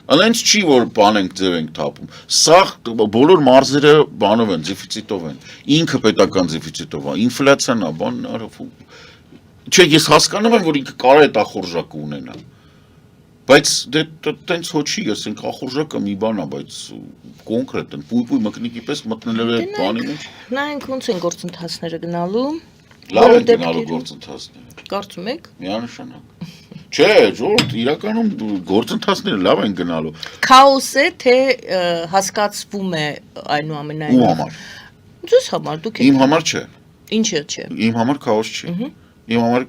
S2: Անենց չի, որ բան ենք ձև ենք թափում։ Սա բոլոր մարզերը բանով են, դեֆիցիտով են։ Ինքը պետական դեֆիցիտով է, ինֆլյացիան է, բանն արվում։ Չէ, ես հասկանում եմ, որ ինքը կարող է ախորժակը ունենա։ Բայց դե տենց հո չի, ասենք ախորժակը մի բան է, բայց կոնկրետ են, պույպույ մկնիկի պես մտնելով է այդ բանի մեջ։
S1: Նայենք ոնց են գործընթացները գնալու։
S2: Լավ են գնալու գործընթացները։
S1: Կարծում եք։
S2: Միանշանակ։ Չէ, ժողովուրդ, իրականում գործընթացները լավ են գնալու։
S1: Քաոս է, թե հասկացվում է այնուամենայնիվ։
S2: Ում համար։
S1: Ձեզ համար, դուք եք։
S2: Իմ համար չէ։
S1: Ինչը՞ չէ։
S2: Իմ համար քաոս չի։ Իմ համար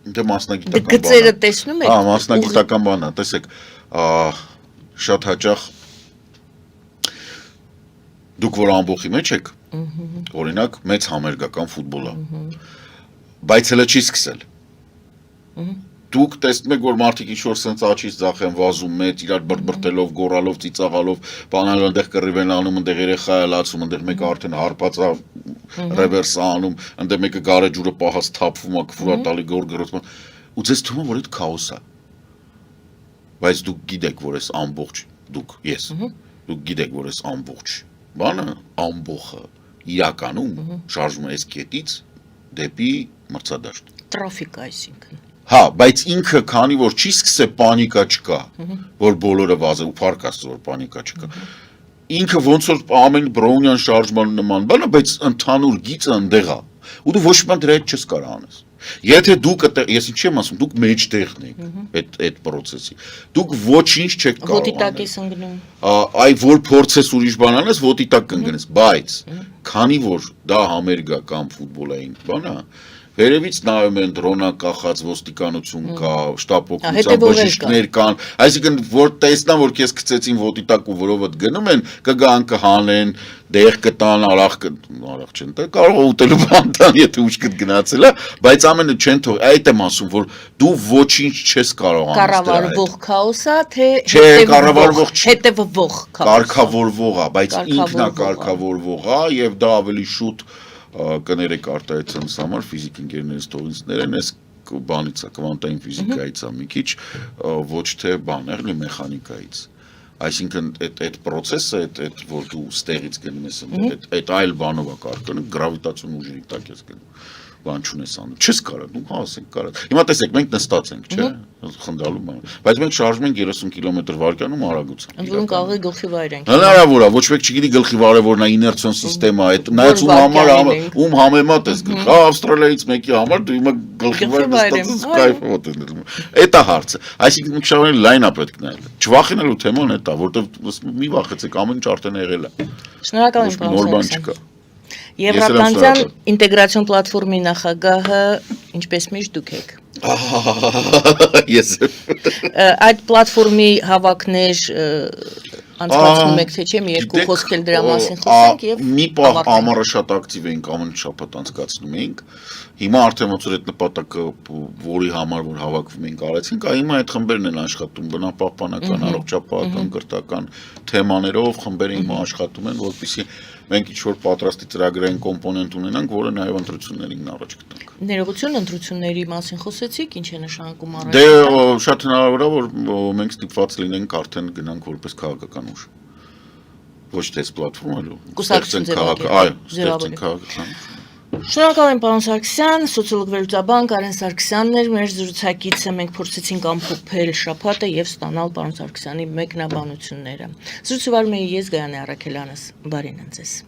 S2: դե մասնագիտական բան է։
S1: Գծերը տեսնում եք։
S2: Հա, մասնագիտական բան է, տեսեք, շատ հաճախ դուք որ ամբողջի մեջ եք, օրինակ մեծ համերգական ֆուտբոլ է, բայց հələ չի սկսել։ Դուք տեսնում եք, որ մարդիկ ինչ-որ սենց աչից ձախ են վազում մեծ, իրար բրբրտելով, գոռալով, ծիծաղալով, բանալով, ընդեղ կռիվ են անում, ընդեղ երեխա է լացում, ընդեղ մեկը արդեն հարբած է, ռևերս է անում, ընդեղ մեկը գարեջուրը պահած թափվում է, քֆուր է տալի գորգրոցում, ու ձեզ թվում է, որ այդ քաոս է։ Բայց դուք գիտեք, որ այս ամբողջ, դուք գիտեք, որ այս ամբողջ բանը, ամբողը իրականում շարժվում է այս կետից դեպի մրցադաշտ։
S1: Տրաֆիկ այսինքն։
S2: Հա, բայց ինքը քանի որ չի սկսե պանիկա չկա, որ բոլորը վազեն ու փառք Աստծո որ պանիկա չկա։ Ինքը ոնց որ ամեն բրոունյան շարժման նման բան է, բայց ընդհանուր գիծը ընդեղ է։ Ու դու ոչ մի բան դրա հետ չես կարող անես։ Եթե դուք ես ինչ եմ ասում, դուք մեջտեղն եք այդ process-ի։ Դուք ոչինչ չեք կարող։
S1: Ոտի տակ ես ընկնում։
S2: Այ որ փորձես ուրիշ բան անես, ոտի տակ կընկնես, բայց քանի որ դա համերգական ֆուտբոլային բան է, վերևից նայում են դրոնա կախած ոստիկանություն կա, շտապ օգնության բժիշկներ կան, այսինքն որ տեսնան որ քեզ գցեցին ոտի տակ ու որովդ գնում են, կգան կհանեն, դեղ կտան, արախ չեն տա, կարող է ուտելու բան տան, եթե ուշքդ գնացել է, բայց ամենը չեն թող, այդ եմ ասում, որ դու ոչինչ չես կարող անես դրա հետ։
S1: Կառավարվող քաոսա, թե հետևվող քաոս։
S2: Կարգավորվող է, բայց ինքնա կարգավորվող է եւ դա ավելի շուտ կներեք արտահայտությունից համար ֆիզիկ ընկերներից թողինցներ են, այս բանից է, կվանտային ֆիզիկայից է մի քիչ, ոչ թե բան, էլի մեխանիկայից։ Այսինքն այդ process-ը, այդ որ դու ստեղից գնում ես, այդ այլ բանով է կարգանում, գրավիտացիոն ուժերի տակ ես գնում, բան չունես անում, չես կարող, դու հա ասենք կարող։ Հիմա տեսեք, մենք նստած ենք, չէ՞, խնդալու բան, բայց մենք շարժվում ենք 30 կմ/վ արագությամբ։
S1: Ընդ որում կարող է գլխի վայր ենք։
S2: Հնարավոր է, ոչ մեկ չգիտի գլխի վարևորն է, իներցիոն սիստեմա է, նայած ում համեմատ ես գլխի, հա Ավստրալիայից մեկի համար դու հիմա գլխի վայր նստած կայֆոտ ես դնում։ Էդ է հարցը։ Այսինքն մենք շարունակենք լայն է պետք նայել։ Չվախենալու թեման էդ է, որտեվ մի վախեցեք, ամեն ինչ արդեն եղել է։
S1: Շնորհակալ եմ,
S2: Նոր բան չկա։
S1: Եվրատանցիան ինտեգրացիոն պլատֆորմի նախագահը ինչպես միշտ դուք եք։
S2: Ես
S1: Այդ պլատֆորմի հավաքներ անցկացնում եք թե չէ, մի երկու խոսք էլ դրա մասին խոսենք եւ
S2: մի պահ ամառը շատ ակտիվ էինք, ամեն շաբաթ անցկացնում էինք։ Հիմա արդեն ոնց որ այդ նպատակը, որի համար որ հավաքվում ենք, արեցինք, հիմա այդ խմբերն են աշխատում, բնապահպանական, առողջապահական, կրթական թեմաներով խմբերը հիմա աշխատում են, որպեսզի մենք ինչ-որ պատրաստի ծրագրային կոմպոնենտ ունենանք, որը նաև ընտրություններին առաջ կտանք։
S1: Ներողություն, ընտրությունների մասին խոսեցիք, ինչ է նշանակում առաջ։
S2: Դե շատ հնարավոր է, որ մենք ստիպված լինենք արդեն գնանք որպես քաղաքական ուժ։ Ոչ թե պլատֆորմ, այլ
S1: կուսակցություն
S2: ստեղծենք քաղաքական։
S1: Շնորհակալ եմ պարոն Սարգսյան, սոցիոլոգ վերլուծաբան Կարեն Սարգսյանն էր մեր զրուցակիցը, մենք փորձեցինք ամփոփել շաբաթը եւ ստանալ պարոն Սարգսյանի մեկնաբանությունները։ Զրույցը վարում էի ես Գայանե Առաքելյանս, բարին ձեզ։